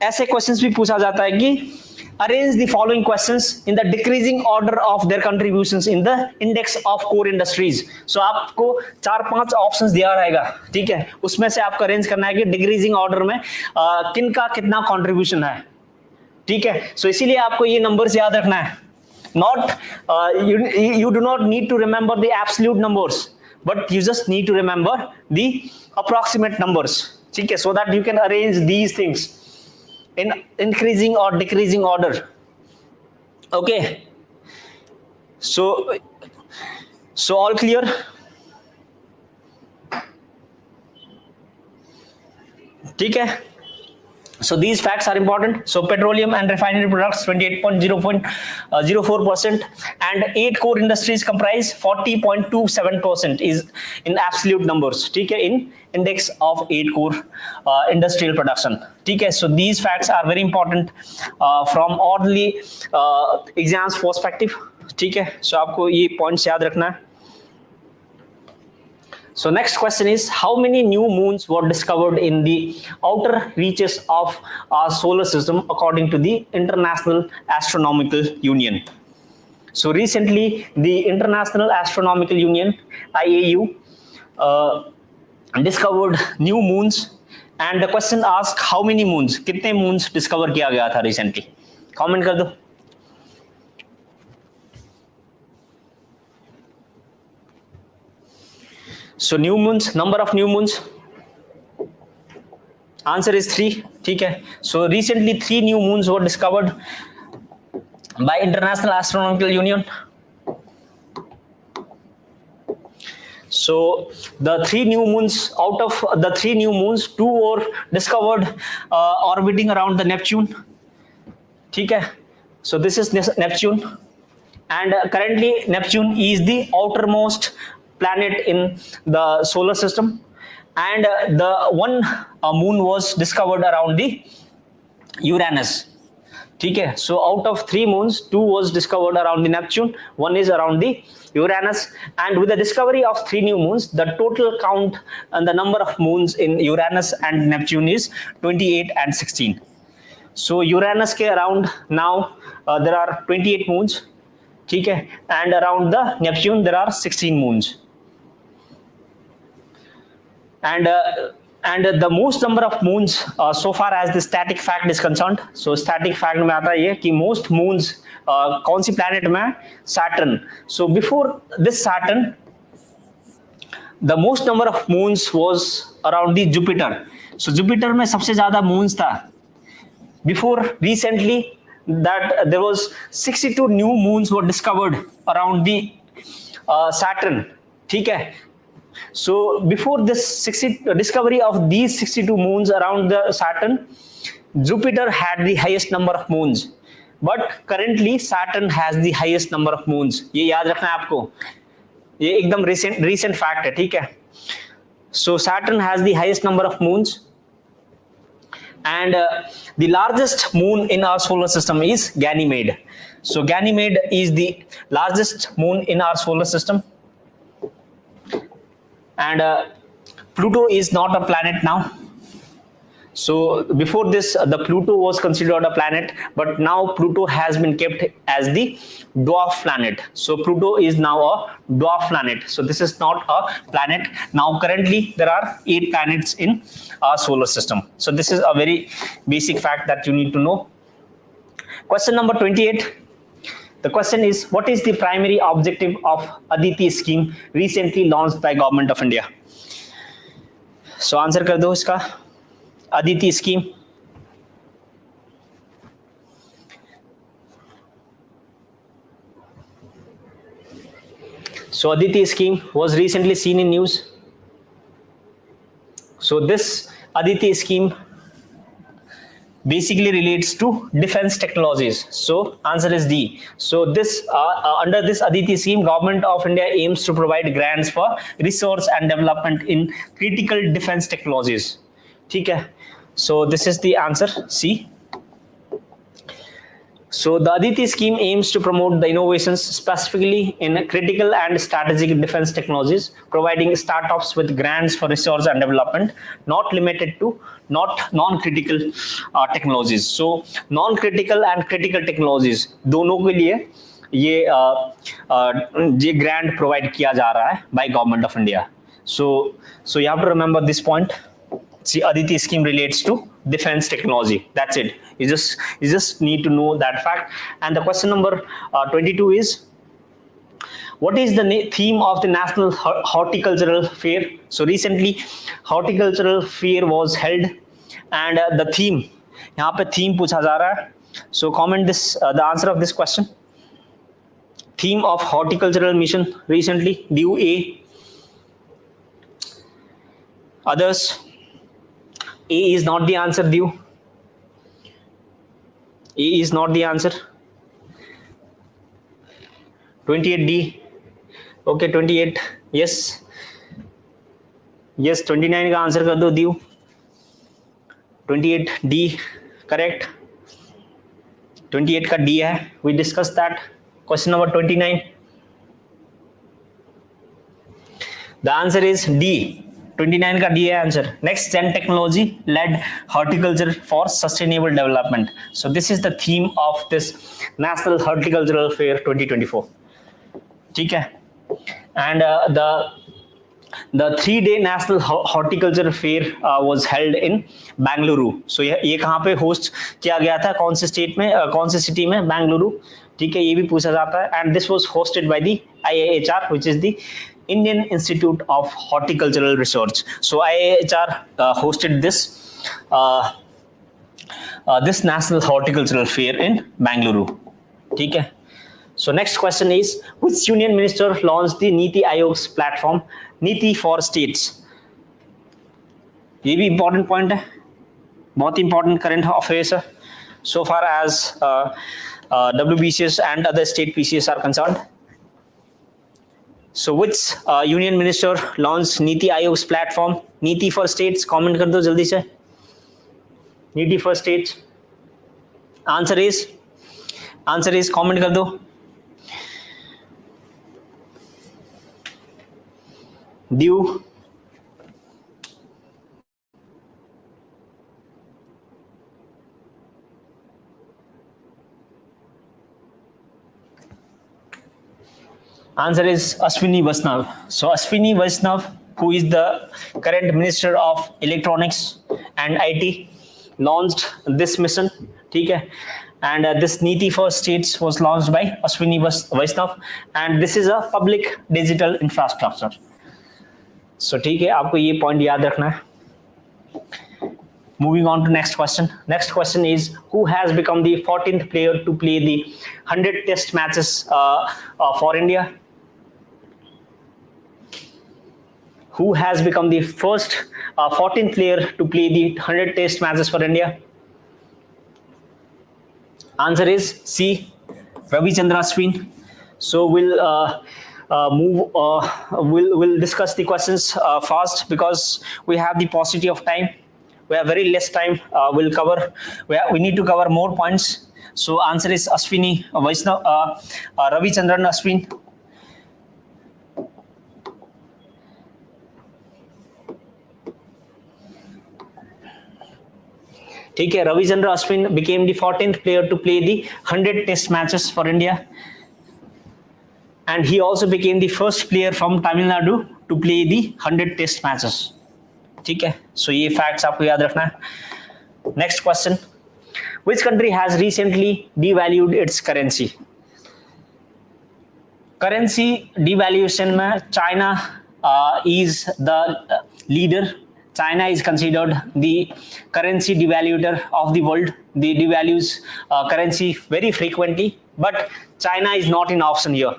ऐसे questions भी पूछा जाता है कि arrange the following questions in the decreasing order of their contributions in the index of core industries. So आपको 4-5 options दिया रहेगा, ठीक है, उसमें से आपको अरेंज करना है कि डिक्रीजिंग ऑर्डर में किन का कितना कंट्रीब्यूशन है, ठीक है. सो इसीलिए आपको ये नंबर्स याद रखना है. not you do not need to remember the absolute numbers, but you just need to remember the approximate numbers. ठीक है, so that you can arrange these things in increasing or decreasing order. Okay, so all clear? ठीक है, so these facts are important. So petroleum and refinery products 28.04% and 8 core industries comprise 40.27% is in absolute numbers. ठीक है, in index of 8 core industrial production. ठीक है, so these facts are very important from all the exams perspective. ठीक है, so आपको ये points याद रखना है. So next question is, how many new moons were discovered in the outer reaches of our solar system according to the International Astronomical Union? So recently the International Astronomical Union IAU discovered new moons, and the question asked how many moons, कितने moons discover किया गया था recently? Comment कर दो. So new moons, number of new moons, answer is 3. ठीक है, so recently 3 new moons were discovered by International Astronomical Union. So the 3 new moons, out of the 3 new moons, 2 were discovered orbiting around the Neptune. ठीक है, so this is Neptune, and currently Neptune is the outermost planet in the solar system, and the one moon was discovered around the Uranus. ठीक है, so out of 3 moons, 2 was discovered around the Neptune, 1 is around the Uranus, and with the discovery of 3 new moons, the total count and the number of moons in Uranus and Neptune is 28 and 16. So Uranus के around now there are 28 moons. ठीक है, and around the Neptune there are 16 moons. And the most number of moons so far as the static fact is concerned. So static fact में आता है ये कि most moons कौन सी planet में? Saturn. So before this Saturn, the most number of moons was around the Jupiter. So Jupiter में सबसे ज़्यादा moons था. Before recently that there was 62 new moons were discovered around the Saturn. ठीक है. So before this discovery of these 62 moons around the Saturn, Jupiter had the highest number of moons, but currently Saturn has the highest number of moons. ये याद रखना है आपको, ये एकदम recent fact है. ठीक है, so Saturn has the highest number of moons, and the largest moon in our solar system is Ganymede. So Ganymede is the largest moon in our solar system. And Pluto is not a planet now. So before this the Pluto was considered a planet, but now Pluto has been kept as the dwarf planet. So Pluto is now a dwarf planet. So this is not a planet. Now currently there are 8 planets in our solar system. So this is a very basic fact that you need to know. Question number 28. The question is, what is the primary objective of Aditi scheme recently launched by Government of India? So answer कर दो इसका. Aditi scheme. So Aditi scheme was recently seen in news. So this Aditi scheme basically relates to defense technologies. So answer is D. So this under this Aditi scheme, Government of India aims to provide grants for research and development in critical defense technologies. ठीक है, so this is the answer, C. So the Aditi scheme aims to promote the innovations specifically in critical and strategic defense technologies, providing startups with grants for research and development, not limited to non-critical technologies. So non-critical and critical technologies दोनों के लिए ये grant provide किया जा रहा है by Government of India. So you have to remember this point. See, Aditi scheme relates to defense technology. That's it. You just need to know that fact. And the question number 22 is, what is the theme of the National Horticultural Fair? So recently, horticultural fair was held, and the theme, यहाँ पे theme पूछा जा रहा है. So comment this the answer of this question. Theme of horticultural mission recently. Do A. Others. A is not the answer. Do. A is not the answer. 28D. Okay, 28. Yes. Yes, 29 का answer कर दो. Diu. 28D correct. 28 का D है. We discussed that. Question number 29. The answer is D. 29 का D है answer. Next, Gen technology led horticulture for sustainable development. So this is the theme of this National Horticultural Fair 2024. ठीक है. And the 3-day National Horticulture Fair was held in Bengaluru. So ये कहाँ पे host किया गया था? कौन से state में, कौन से city में? Bengaluru. ठीक है, ये भी पूछा जाता है. And this was hosted by the IIHR, which is the Indian Institute of Horticultural Research. So IIHR hosted this National Horticultural Fair in Bengaluru. ठीक है. So next question is, which union minister launched the Niti Aayog's platform, Niti for States? ये भी important point है, बहुत important current affairs है, so far as WBCS and other state PCS are concerned. So which union minister launched Niti Aayog's platform, Niti for States? Comment कर दो जल्दी से. Niti for States. Answer is comment कर दो. Due. Answer is Ashwini Vaishnav. So Ashwini Vaishnav, who is the current Minister of Electronics and IT, launched this mission. ठीक है. And this Niti for States was launched by Ashwini Vaishnav, and this is a public digital infrastructure. So ठीक है, आपको ये point याद रखना है. Moving on to next question. Next question is, who has become the 14th player to play the 100 test matches for India? Who has become the first 14th player to play the 100 test matches for India? Answer is C. Ravichandran Ashwin. So we'll discuss the questions fast because we have the paucity of time. We have very less time. We need to cover more points. So answer is Ashwini Vaishnav, Ravichandran Ashwin. ठीक है, Ravichandran Ashwin became the 14th player to play the 100 test matches for India. And he also became the first player from Tamil Nadu to play the 100 test matches. ठीक है, so ये facts आपको याद रखना है. Next question. Which country has recently devalued its currency? Currency devaluation में China is the leader. China is considered the currency devaluator of the world. They devalues currency very frequently, but China is not in option here.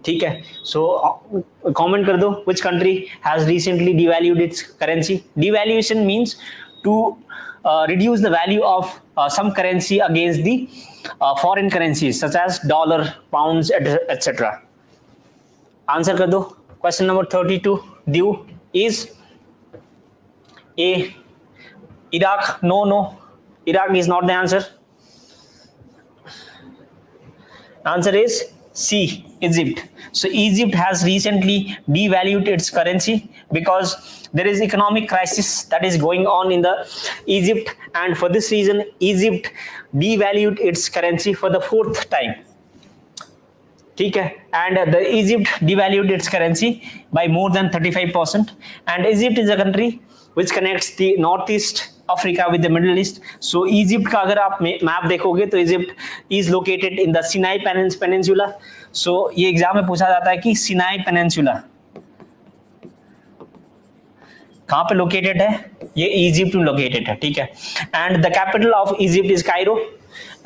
ठीक है, so comment कर दो, which country has recently devalued its currency? Devaluation means to reduce the value of some currency against the foreign currencies such as dollar, pounds, etc. Answer कर दो. Question number 32 due is A. Iraq. No. Iraq is not the answer. Answer is C. Egypt. So Egypt has recently devalued its currency because there is economic crisis that is going on in the Egypt, and for this reason Egypt devalued its currency for the 4th time. ठीक है. And the Egypt devalued its currency by more than 35%. And Egypt is a country which connects the northeast Africa with the Middle East. So Egypt का अगर आप map देखोगे तो Egypt is located in the Sinai Peninsula. So ये exam में पूछा जाता है कि Sinai Peninsula कहाँ पे लोकेटेड है? ये इजिप्ट में लोकेटेड है. ठीक है. And the capital of Egypt is Cairo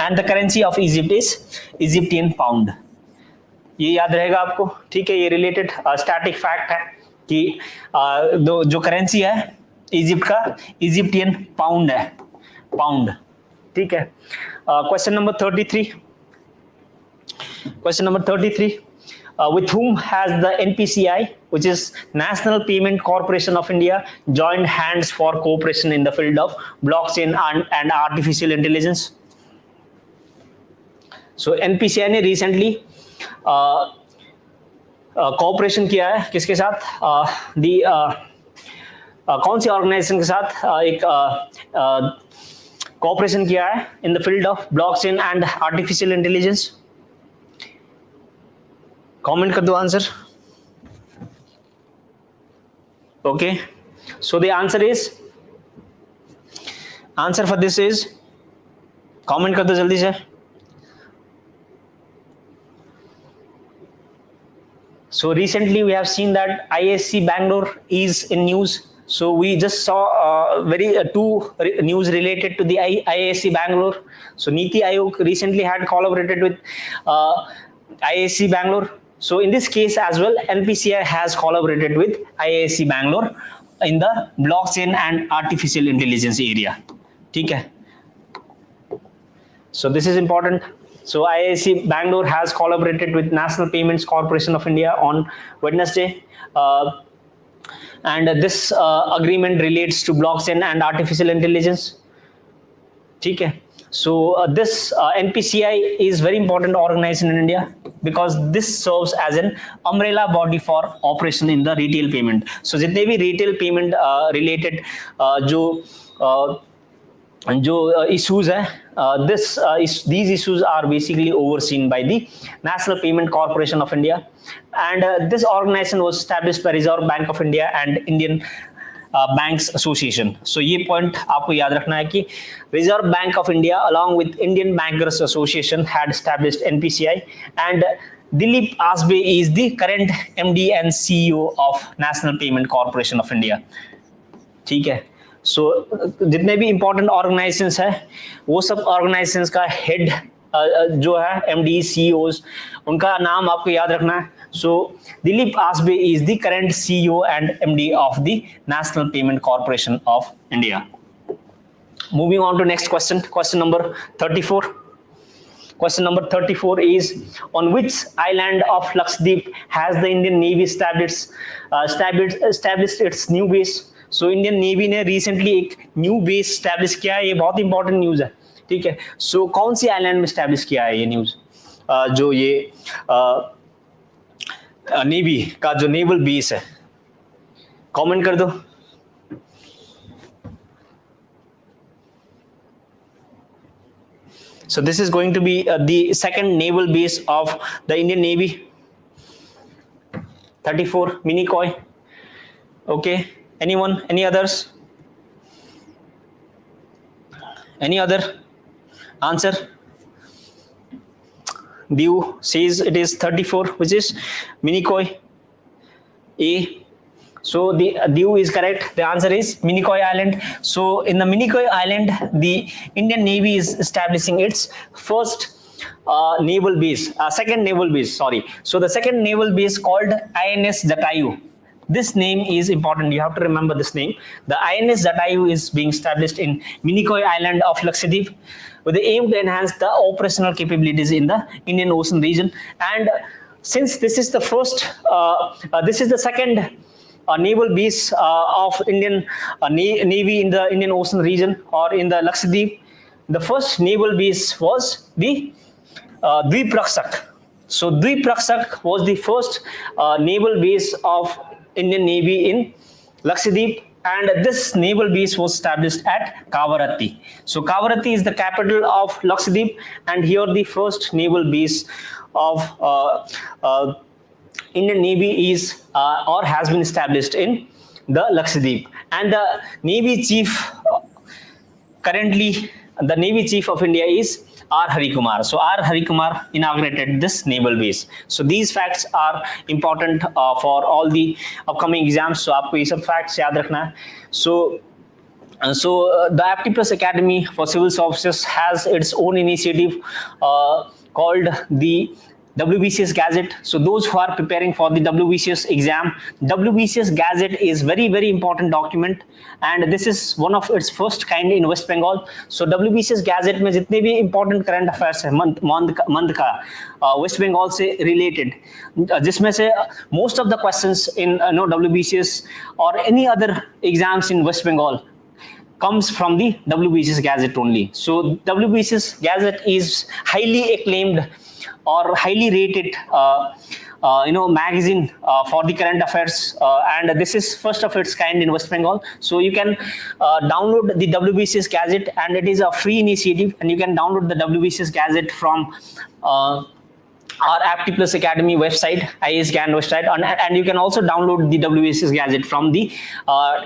and the currency of Egypt is Egyptian pound. ये याद रहेगा आपको. ठीक है. ये रिलेटेड स्टैटिक फैक्ट है कि जो करेंसी है इजिप्ट का इजिप्टियन पाउंड है. पाउंड. ठीक है. Question number 33. Question number 33. With whom has the NPCI, which is National Payment Corporation of India, joined hands for cooperation in the field of blockchain and artificial intelligence? So NPCI ने recently cooperation किया है किसके साथ? कौन सी organisation के साथ एक cooperation किया है in the field of blockchain and artificial intelligence? Comment कर दो answer. Okay. So the answer is, answer for this is, comment कर दो जल्दी से. So recently we have seen that ISC Bangalore is in news. So we just saw two news related to the ISC Bangalore. So Niti Aayog recently had collaborated with ISC Bangalore. So in this case as well, NPCI has collaborated with IISc Bangalore in the blockchain and artificial intelligence area. ठीक है. So this is important. So IISc Bangalore has collaborated with National Payments Corporation of India on Wednesday, and this agreement relates to blockchain and artificial intelligence. ठीक है. So this NPCI is very important organization in India because this serves as an umbrella body for operation in the retail payment. So जितने भी retail payment related जो issues है, these issues are basically overseen by the National Payment Corporation of India, and this organization was established by Reserve Bank of India and Indian banks association. So ये पॉइंट आपको याद रखना है कि reserve bank of India along with Indian Bankers Association had established NPCI, and Dilip Asbe is the current MD and CEO of National Payment Corporation of India. ठीक है. सो जितने भी इंपॉर्टेंट ऑर्गेनाइजेशंस है वो सब ऑर्गेनाइजेशंस का हेड जो है MD CEOs, उनका नाम आपको याद रखना है. So Dilip Asbe is the current CEO and MD of the National Payment Corporation of India. Moving on to next question. Question number 34. Question number 34 is, on which island of Lakshadweep has the Indian Navy established its new base? So Indian Navy ने recently एक new base establish किया है. ये बहुत important news है. ठीक है. So कौन सी island में establish किया है ये news? जो ये नेवी का जो नेवल बेस है, कमेंट कर दो. So this is going to be the second naval base of the Indian Navy. 34 Minicoy. Okay. Anyone? Any others? Any other answer? Dew says it is 34, which is Minicoy A. So the Dew is correct. The answer is Minicoy Island. So in the Minicoy Island, the Indian Navy is establishing its first naval base, second naval base. Sorry. So the second naval base called INS Jatayu. This name is important. You have to remember this name. The INS Jatayu is being established in Minicoy Island of Lakshadweep, with the aim to enhance the operational capabilities in the Indian Ocean region. And since this is the first, this is the second naval base of Indian Navy in the Indian Ocean region or in the Lakshadweep, the first naval base was the Dweep Rakshak. So Dweep Rakshak was the first naval base of Indian Navy in Lakshadweep, and this naval base was established at Kavaratti. So Kavaratti is the capital of Lakshadweep, and here the first naval base of Indian Navy is or has been established in the Lakshadweep, and the Navy Chief currently, the Navy Chief of India is R. Hari Kumar. So R. Hari Kumar inaugurated this naval base. So these facts are important for all the upcoming exams. So आपको ये सब facts याद रखना है. So the Apti Plus Academy for Civil Services has its own initiative called the WBCS Gazette. So those who are preparing for the WBCS exam, WBCS Gazette is very, very important document, and this is one of its first kind in West Bengal. So WBCS Gazette में जितने भी important current affairs है month का West Bengal से related, जिसमें से most of the questions in WBCS or any other exams in West Bengal comes from the WBCS Gazette only. So WBCS Gazette is highly acclaimed or highly rated magazine for the current affairs, and this is first of its kind in West Bengal. So you can download the WBCS Gazette, and it is a free initiative, and you can download the WBCS Gazette from our Apti Plus Academy website, IASGAN website, and you can also download the WBCS Gazette from the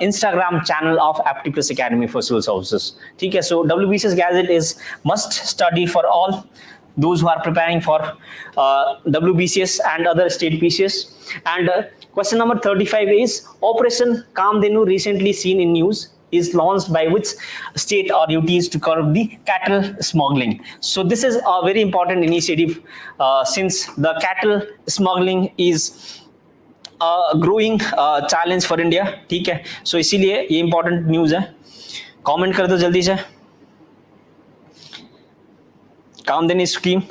Instagram channel of Apti Plus Academy for Civil Services. Okay, so WBCS Gazette is must study for all those who are preparing for WBCS and other state PCS. And question number 35 is, Operation Kamdenu recently seen in news is launched by which state or UTs to curb the cattle smuggling? So this is a very important initiative since the cattle smuggling is a growing challenge for India. ठीक है, so इसीलिए ये important news है. Comment कर दो जल्दी से. Kamdenu scheme.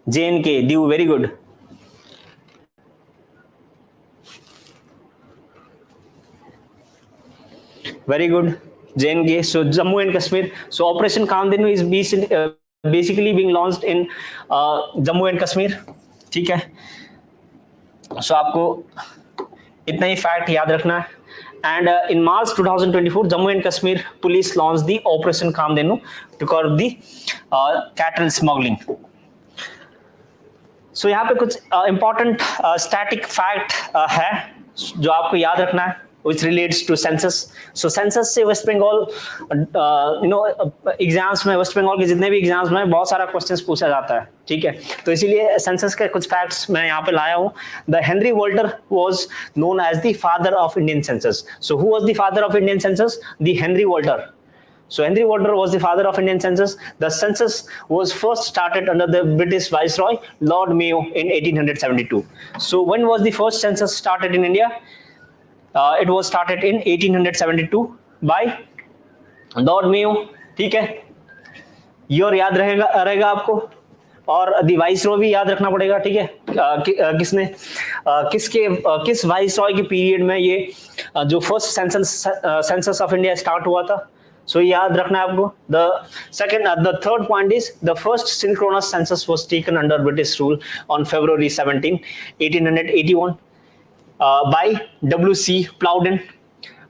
JNK, do very good. Very good, JNK. So Jammu and Kashmir. So Operation Kamdenu is basically being launched in Jammu and Kashmir. ठीक है. So आपको इतना ही fact याद रखना है. And in March 2024, Jammu and Kashmir police launched the Operation Kamdenu to curb the cattle smuggling. So यहाँ पे कुछ important static fact है जो आपको याद रखना है, which relates to census. So census से West Bengal, exams में West Bengal के जितने भी exams में बहुत सारा questions पूछा जाता है, ठीक है. तो इसीलिए census के कुछ facts मैं यहाँ पे लाया हूँ. The Henry Walter was known as the father of Indian census. So who was the father of Indian census? The Henry Walter. So Henry Walter was the father of Indian census. The census was first started under the British Viceroy Lord Mayo in 1872. So when was the first census started in India? It was started in 1872 by Lord Mayo. ठीक है, year याद रहेगा आपको, और the Viceroy भी याद रखना पड़ेगा. ठीक है, किस Viceroy के period में ये जो first census of India start हुआ था. So याद रखना है आपको. The third point is the first synchronous census was taken under British rule on February 17, 1881. By W.C. Plowden,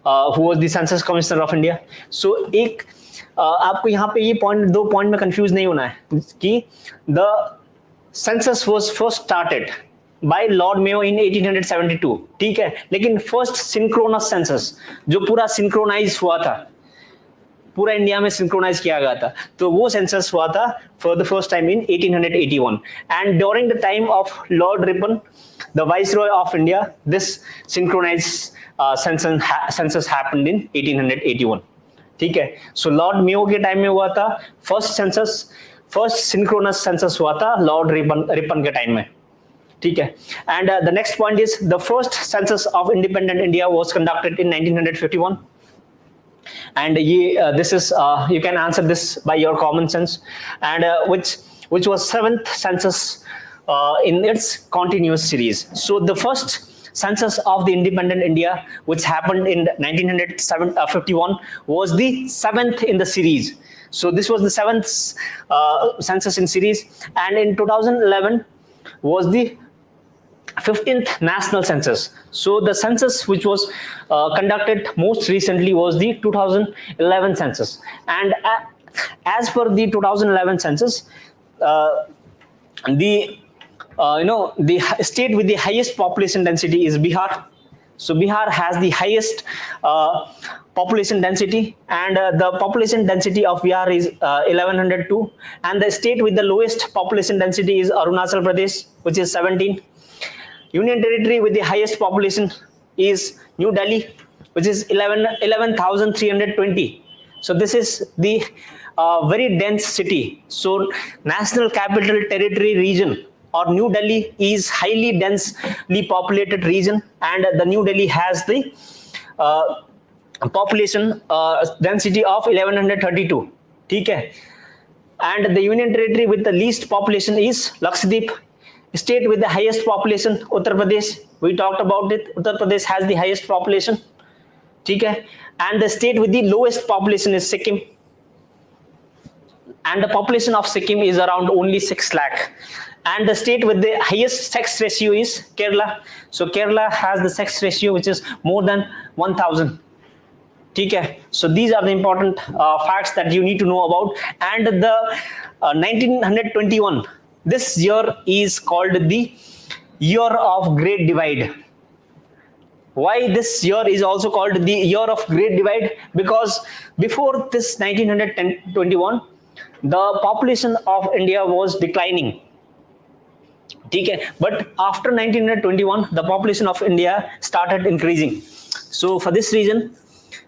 who was the Census Commissioner of India. So एक आपको यहाँ पे ये दो पॉइंट में कंफ्यूज नहीं होना है कि the census was first started by Lord Mayo in 1872. ठीक है, लेकिन first synchronous census जो पूरा synchronize हुआ था, पूरा इंडिया में सिंक्रोनाइज किया गया था, तो वो सेंसस हुआ था for the first time in 1881. And during the time of Lord Ripon, the viceroy of India, this synchronise census happened in 1881. ठीक है, सो लॉर्ड मेयो के टाइम में हुआ था फर्स्ट सिंक्रोनस सेंसस हुआ था लॉर्ड रिपन के टाइम में. ठीक है, and the next point is the first census of independent India was conducted in 1951. And this is you can answer this by your common sense, and which was 7th census in its continuous series. So the first census of the independent India, which happened in 1951, was the 7th in the series. So this was the 7th census in series, and in 2011 was the 15th national census. So the census which was conducted most recently was the 2011 census, and as per the 2011 census, the the state with the highest population density is Bihar. So Bihar has the highest population density, and the population density of Bihar is 1102, and the state with the lowest population density is Arunachal Pradesh, which is 17. Union territory with the highest population is New Delhi, which is 11,320. So this is the very dense city. So National Capital Territory region or New Delhi is highly densely populated region, and the New Delhi has the population density of 1132. ठीक है? And the Union Territory with the least population is Lakshadweep. State with the highest population, Uttar Pradesh. We talked about it. Uttar Pradesh has the highest population. ठीक है? And the state with the lowest population is Sikkim. And the population of Sikkim is around only 6 lakh. And the state with the highest sex ratio is Kerala. So Kerala has the sex ratio which is more than 1000. ठीक है? So these are the important facts that you need to know about. And the 1921. This year is called the year of Great Divide. Why this year is also called the year of Great Divide? Because before this 1921, the population of India was declining. Okay? But after 1921, the population of India started increasing. So for this reason,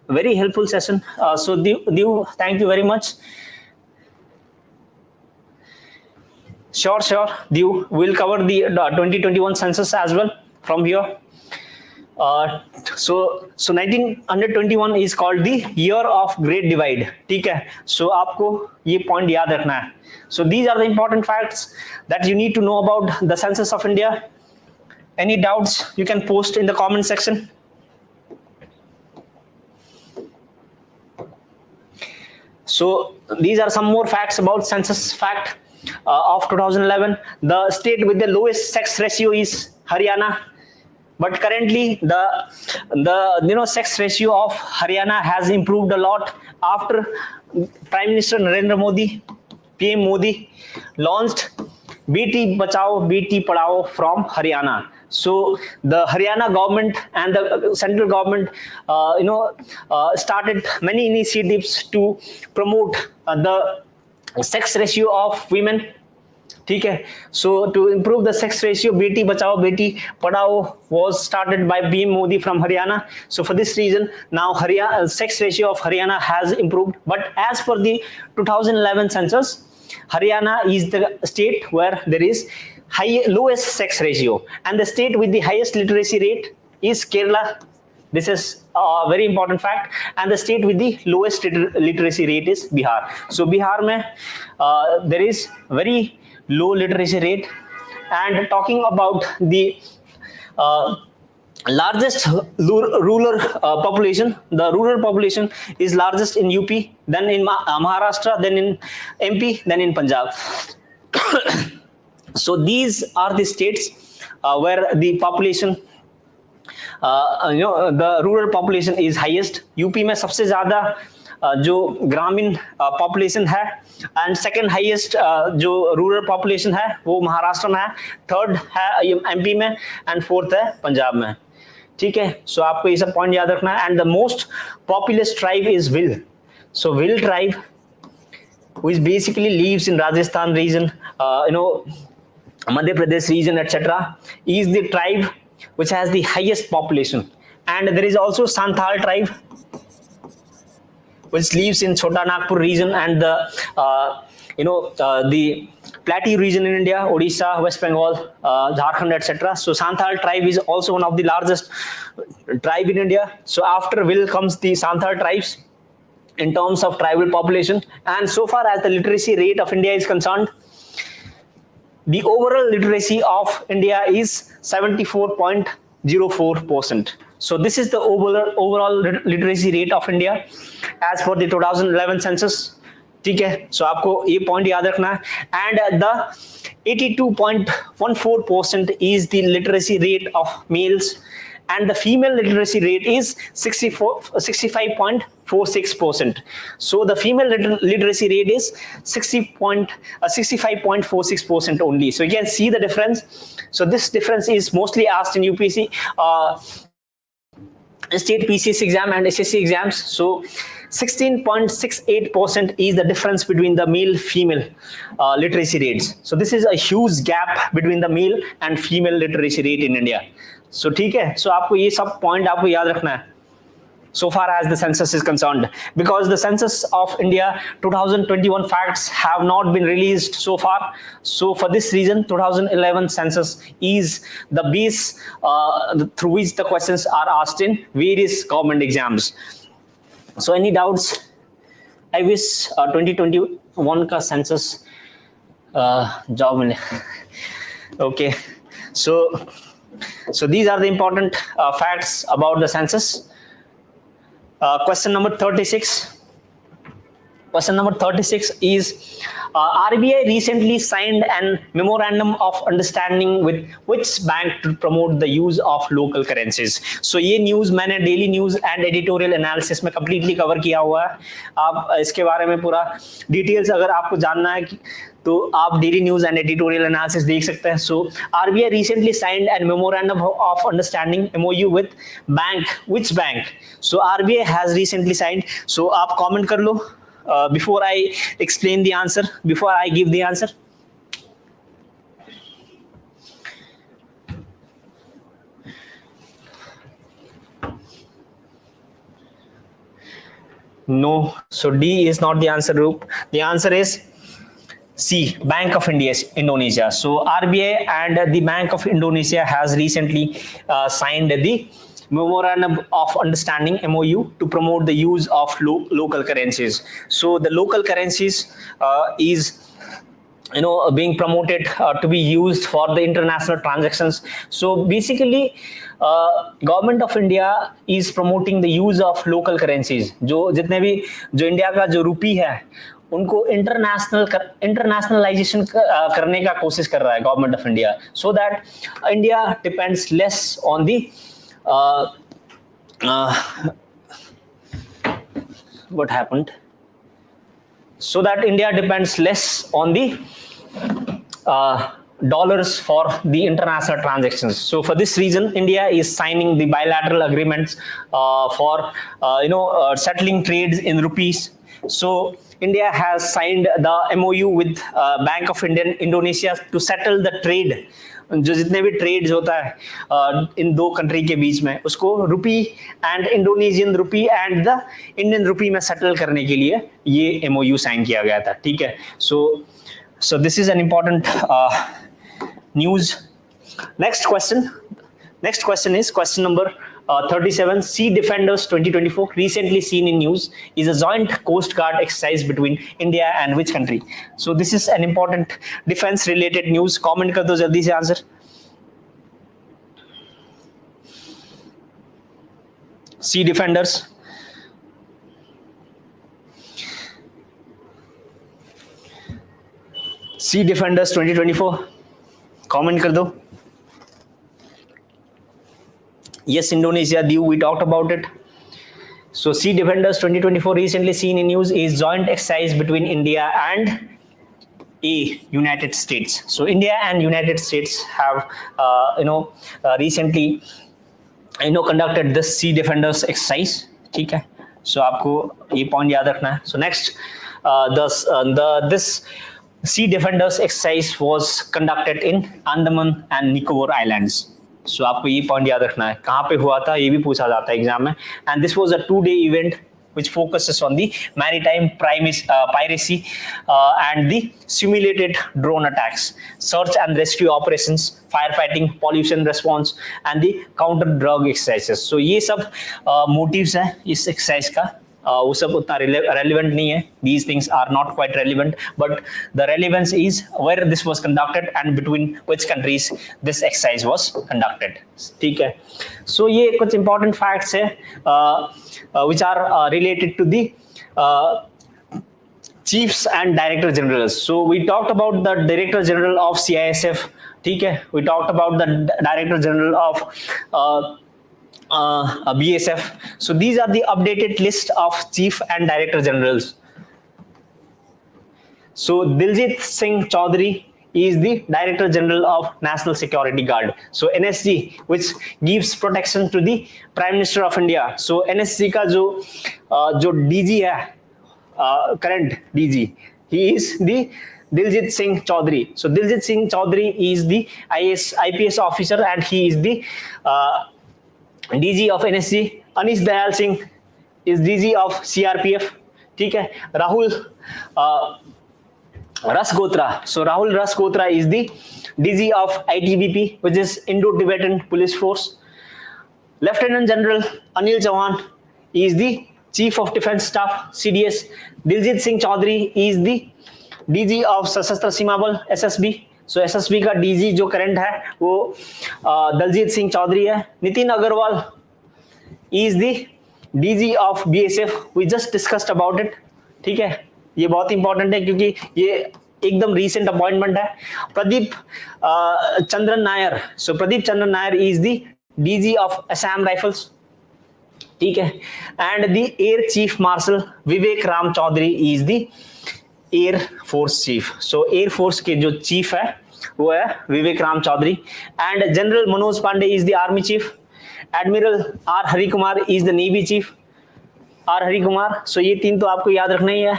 very helpful session. So Dev, thank you very much. Sure. We'll cover the 2021 census as well from here. So 1921 is called the year of Great Divide. ठीक है? So आपको ये point याद रखना है. So these are the important facts that you need to know about the census of India. Any doubts you can post in the comment section. So these are some more facts about census fact. Of 2011, the state with the lowest sex ratio is Haryana, but currently the sex ratio of Haryana has improved a lot after Prime Minister Narendra Modi, PM Modi, launched Beti Bachao Beti Padhao from Haryana. So the Haryana government and the central government started many initiatives to promote the sex ratio of women. ठीक है? So to improve the sex ratio, Beti Bachao Beti Padhao was started by PM Modi from Haryana. So for this reason, now sex ratio of Haryana has improved. But as per the 2011 census, Haryana is the state where there is lowest sex ratio, and the state with the highest literacy rate is Kerala. This is a very important fact. And the state with the lowest literacy rate is Bihar. So Bihar mein there is very low literacy rate. And talking about the largest rural population, the rural population is largest in UP, then in Maharashtra, then in MP, then in Punjab. So these are the states where the population the rural population is highest. UP में सबसे ज्यादा जो ग्रामीण population है, and second highest जो rural population है वो महाराष्ट्र में है, थर्ड है एमपी में, एंड फोर्थ है पंजाब में. ठीक है? सो आपको ये सब पॉइंट याद रखना है. And the most populous tribe is will. So will tribe which basically lives in Rajasthan region, Madhya Pradesh region, etc., is the tribe which has the highest population. And there is also Santhal tribe which lives in Chota Nagpur region and the the Plateau region in India, Odisha, West Bengal, Jharkhand, etc. So Santhal tribe is also one of the largest tribe in India. So after Will comes the Santhal tribes in terms of tribal population. And so far as the literacy rate of India is concerned, the overall literacy of India is 74.04%. So this is the overall literacy rate of India as per the 2011 census. ठीक है? So आपको ये point याद रखना है. And the 82.14% is the literacy rate of males, and the female literacy rate is 65.46%. So the female literacy rate is 65.46% only. So you can see the difference. So this difference is mostly asked in UPSC, state PCS exam and SSC exams. So 16.68% is the difference between the male female literacy rates. So this is a huge gap between the male and female literacy rate in India. So ठीक है, so आपको ये सब point आपको याद रखना है so far as the census is concerned, because the census of India 2021 facts have not been released so far. So for this reason 2011 census is the base through which the questions are asked in various government exams. So any doubts? I wish 2021 ka census job mile. Okay, so these are the important facts about the census. Question number 36. Question number 36 is RBI recently signed an memorandum of understanding with which bank to promote the use of local currencies. So ये news मैंने daily news and editorial analysis में completely cover किया हुआ है. आप इसके बारे में पूरा details अगर आपको जानना है तो आप daily news and editorial analysis देख सकते हैं. So RBI recently signed a memorandum of understanding MOU with bank. Which bank? So RBI has recently signed. So आप comment कर लो. Before I explain the answer, before I give the answer. No, so D is not the answer, Roop. The answer is C, Bank of Indonesia. So RBI and the Bank of Indonesia has recently signed the memorandum of understanding MOU to promote the use of local currencies. So the local currencies is being promoted to be used for the international transactions. So basically government of India is promoting the use of local currencies. जो जितने भी जो India का जो रुपी है उनको internationalisation करने का कोशिश कर रहा है government of India, so that India depends less on the what happened, so that India depends less on the dollars for the international transactions. So for this reason India is signing the bilateral agreements for settling trades in rupees. So India has signed the MOU with Bank of Indonesia to settle the trade. जो जितने भी trades होता है इन दो country के बीच में उसको rupee and Indonesian rupee and the Indian rupee में सेटल करने के लिए ये MOU साइन किया गया था. ठीक है, so this is an important news. Next question is question number 37. Sea Defenders 2024 recently seen in news is a joint coast guard exercise between India and which country? So this is an important defense related news. Comment कर दो जल्दी से answer. Sea Defenders. Sea Defenders 2024. Comment कर दो. Yes, Indonesia, we talked about it. So Sea Defenders 2024 recently seen in news is joint exercise between India and United States. So India and United States have recently conducted this Sea Defenders exercise. ठीक है, so आपको ये point याद रखना है. So next, this Sea Defenders exercise was conducted in Andaman and Nicobar Islands. So आपको ये point याद रखना है, कहाँ पे हुआ था ये भी पूछा जाता है एग्जाम में. And this was a 2-day event which focuses on the maritime piracy and the simulated drone attacks, search and rescue operations, firefighting, pollution response and the counter drug exercises. So ये सब motives हैं इस exercise का. वो सब उतना relevant नहीं है. These things are not quite relevant, but the relevance is where this was conducted and between which countries this exercise was conducted. ठीक है. So ये कुछ important facts है which are related to the chiefs and director generals. So we talked about the director general of CISF. ठीक है, we talked about the director general of BSF. So these are the updated list of chief and director generals. So Diljit Singh Chaudhary is the Director General of National Security Guard. So NSG, which gives protection to the Prime Minister of India. So NSG का जो DG है, current DG, he is the Diljit Singh Chaudhary. So Diljit Singh Chaudhary is the IPS officer and he is the DG of NSG. Anish Dayal Singh is DG of CRPF. ठीक है, Rahul Rasgotra. So Rahul Rasgotra is the DG of ITBP, which is Indo-Tibetan Police Force. Lieutenant General Anil Chauhan is the Chief of Defence Staff, CDS. Diljit Singh Chaudhary is the DG of सशस्त्र सीमा बल, SSB. So SSB का DG जो current है वो दलजीत सिंह चौधरी है. Nitin Agarwal is the DG of BSF. We just discussed about it. ठीक है, ये बहुत इंपॉर्टेंट है क्योंकि ये एकदम रीसेंट अपॉइंटमेंट है. Pradeep Chandran Nair. So Pradeep Chandran Nair is the DG of Assam rifles. ठीक है, and the air chief marshal Vivek Ram Chaudhari is the air force chief. So air force के जो चीफ है वो है Vivek Ram Chaudhari. And general Manoj Pande is the army chief. Admiral R Hari Kumar is the navy chief. R Hari Kumar. So ये तीन तो आपको याद रखना ही है,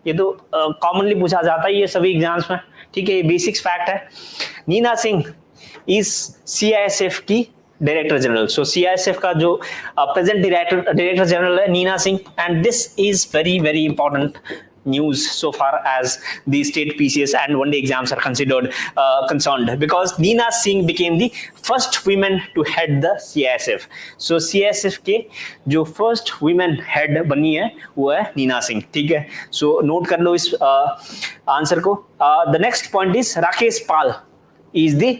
ये तो कॉमनली पूछा जाता है ये सभी एग्जाम्स में. ठीक है, ये बेसिक्स फैक्ट है. नीना सिंह इज सीआईएसएफ की डायरेक्टर जनरल. सो सीआईएसएफ का जो प्रेजेंट डायरेक्टर जनरल है Nina Singh. And this is very very important news so far as the state PCS and one day exams are concerned, because Neena Singh became the first woman to head the CISF. So CISF के जो first women head बनी है वो है नीना सिंह. ठीक है, so note कर लो इस आंसर को. The next point is Rakesh Pal is the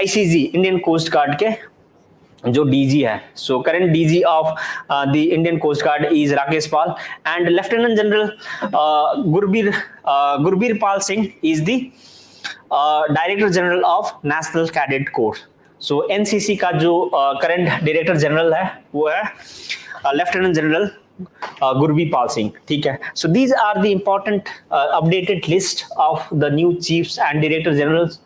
ICG Indian Coast Guard के जो डीजी है. So current DG of the Indian coast guard is Rakesh Pal. And lieutenant general Gurbir Pal Singh is the director general of national cadet corps. So NCC का जो current director general है वो है lieutenant general Gurbir Pal Singh. ठीक है, so these are the important updated list of the new chiefs and director generals.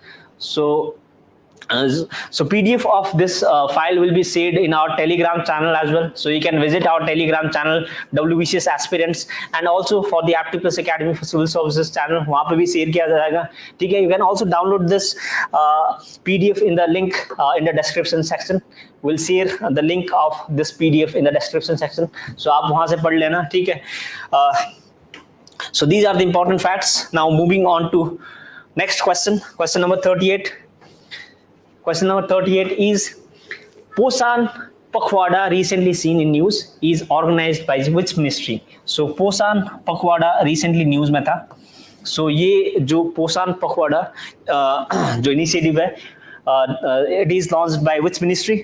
So PDF of this file will be shared in our Telegram channel as well. So you can visit our Telegram channel WBCS aspirants, and also for the Aptitude Academy for Civil Services channel, वहाँ पे भी share किया जाएगा. ठीक है, you can also download this PDF in the link in the description section. We'll share the link of this PDF in the description section. So आप वहाँ से पढ़ लेना. ठीक है. So these are the important facts. Now moving on to next question. Question number 38. Question number 38 is Posan Pakhwada recently seen in news is organized by which ministry? So Posan Pakhwada recently news में था. So ये जो Posan Pakhwada जो initiative है it is launched by which ministry?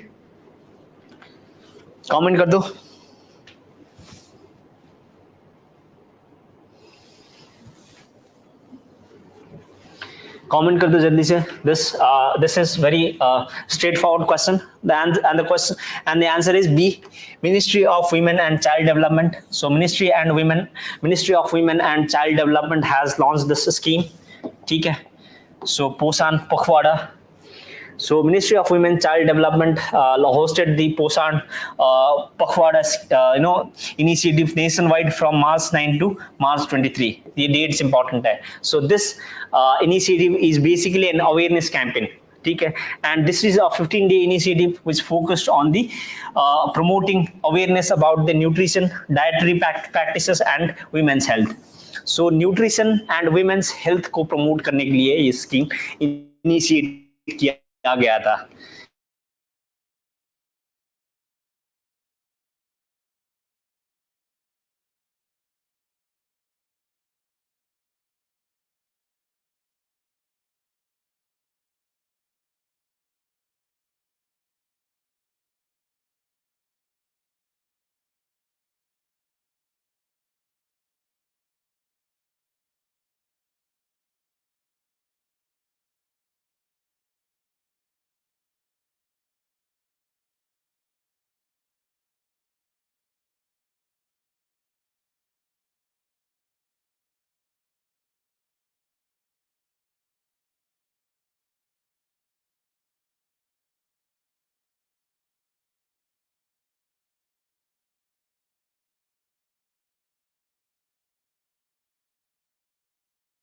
Comment कर दो. Comment कर दो जल्दी से. This is very straightforward question. The answer is B, Ministry of Women and Child Development. So Ministry of Women and Child Development has launched this scheme. ठीक है. So Posan Pakhwada. So Ministry of Women Child Development hosted the Posan Pakhwada initiative nationwide from March 9 to March 23. The date is important है. So this initiative is basically an awareness campaign. ठीक है, and this is a 15-day initiative which focused on the promoting awareness about the nutrition, dietary practices and women's health. So nutrition and women's health को promote करने के लिए ये scheme initiate किया गया था.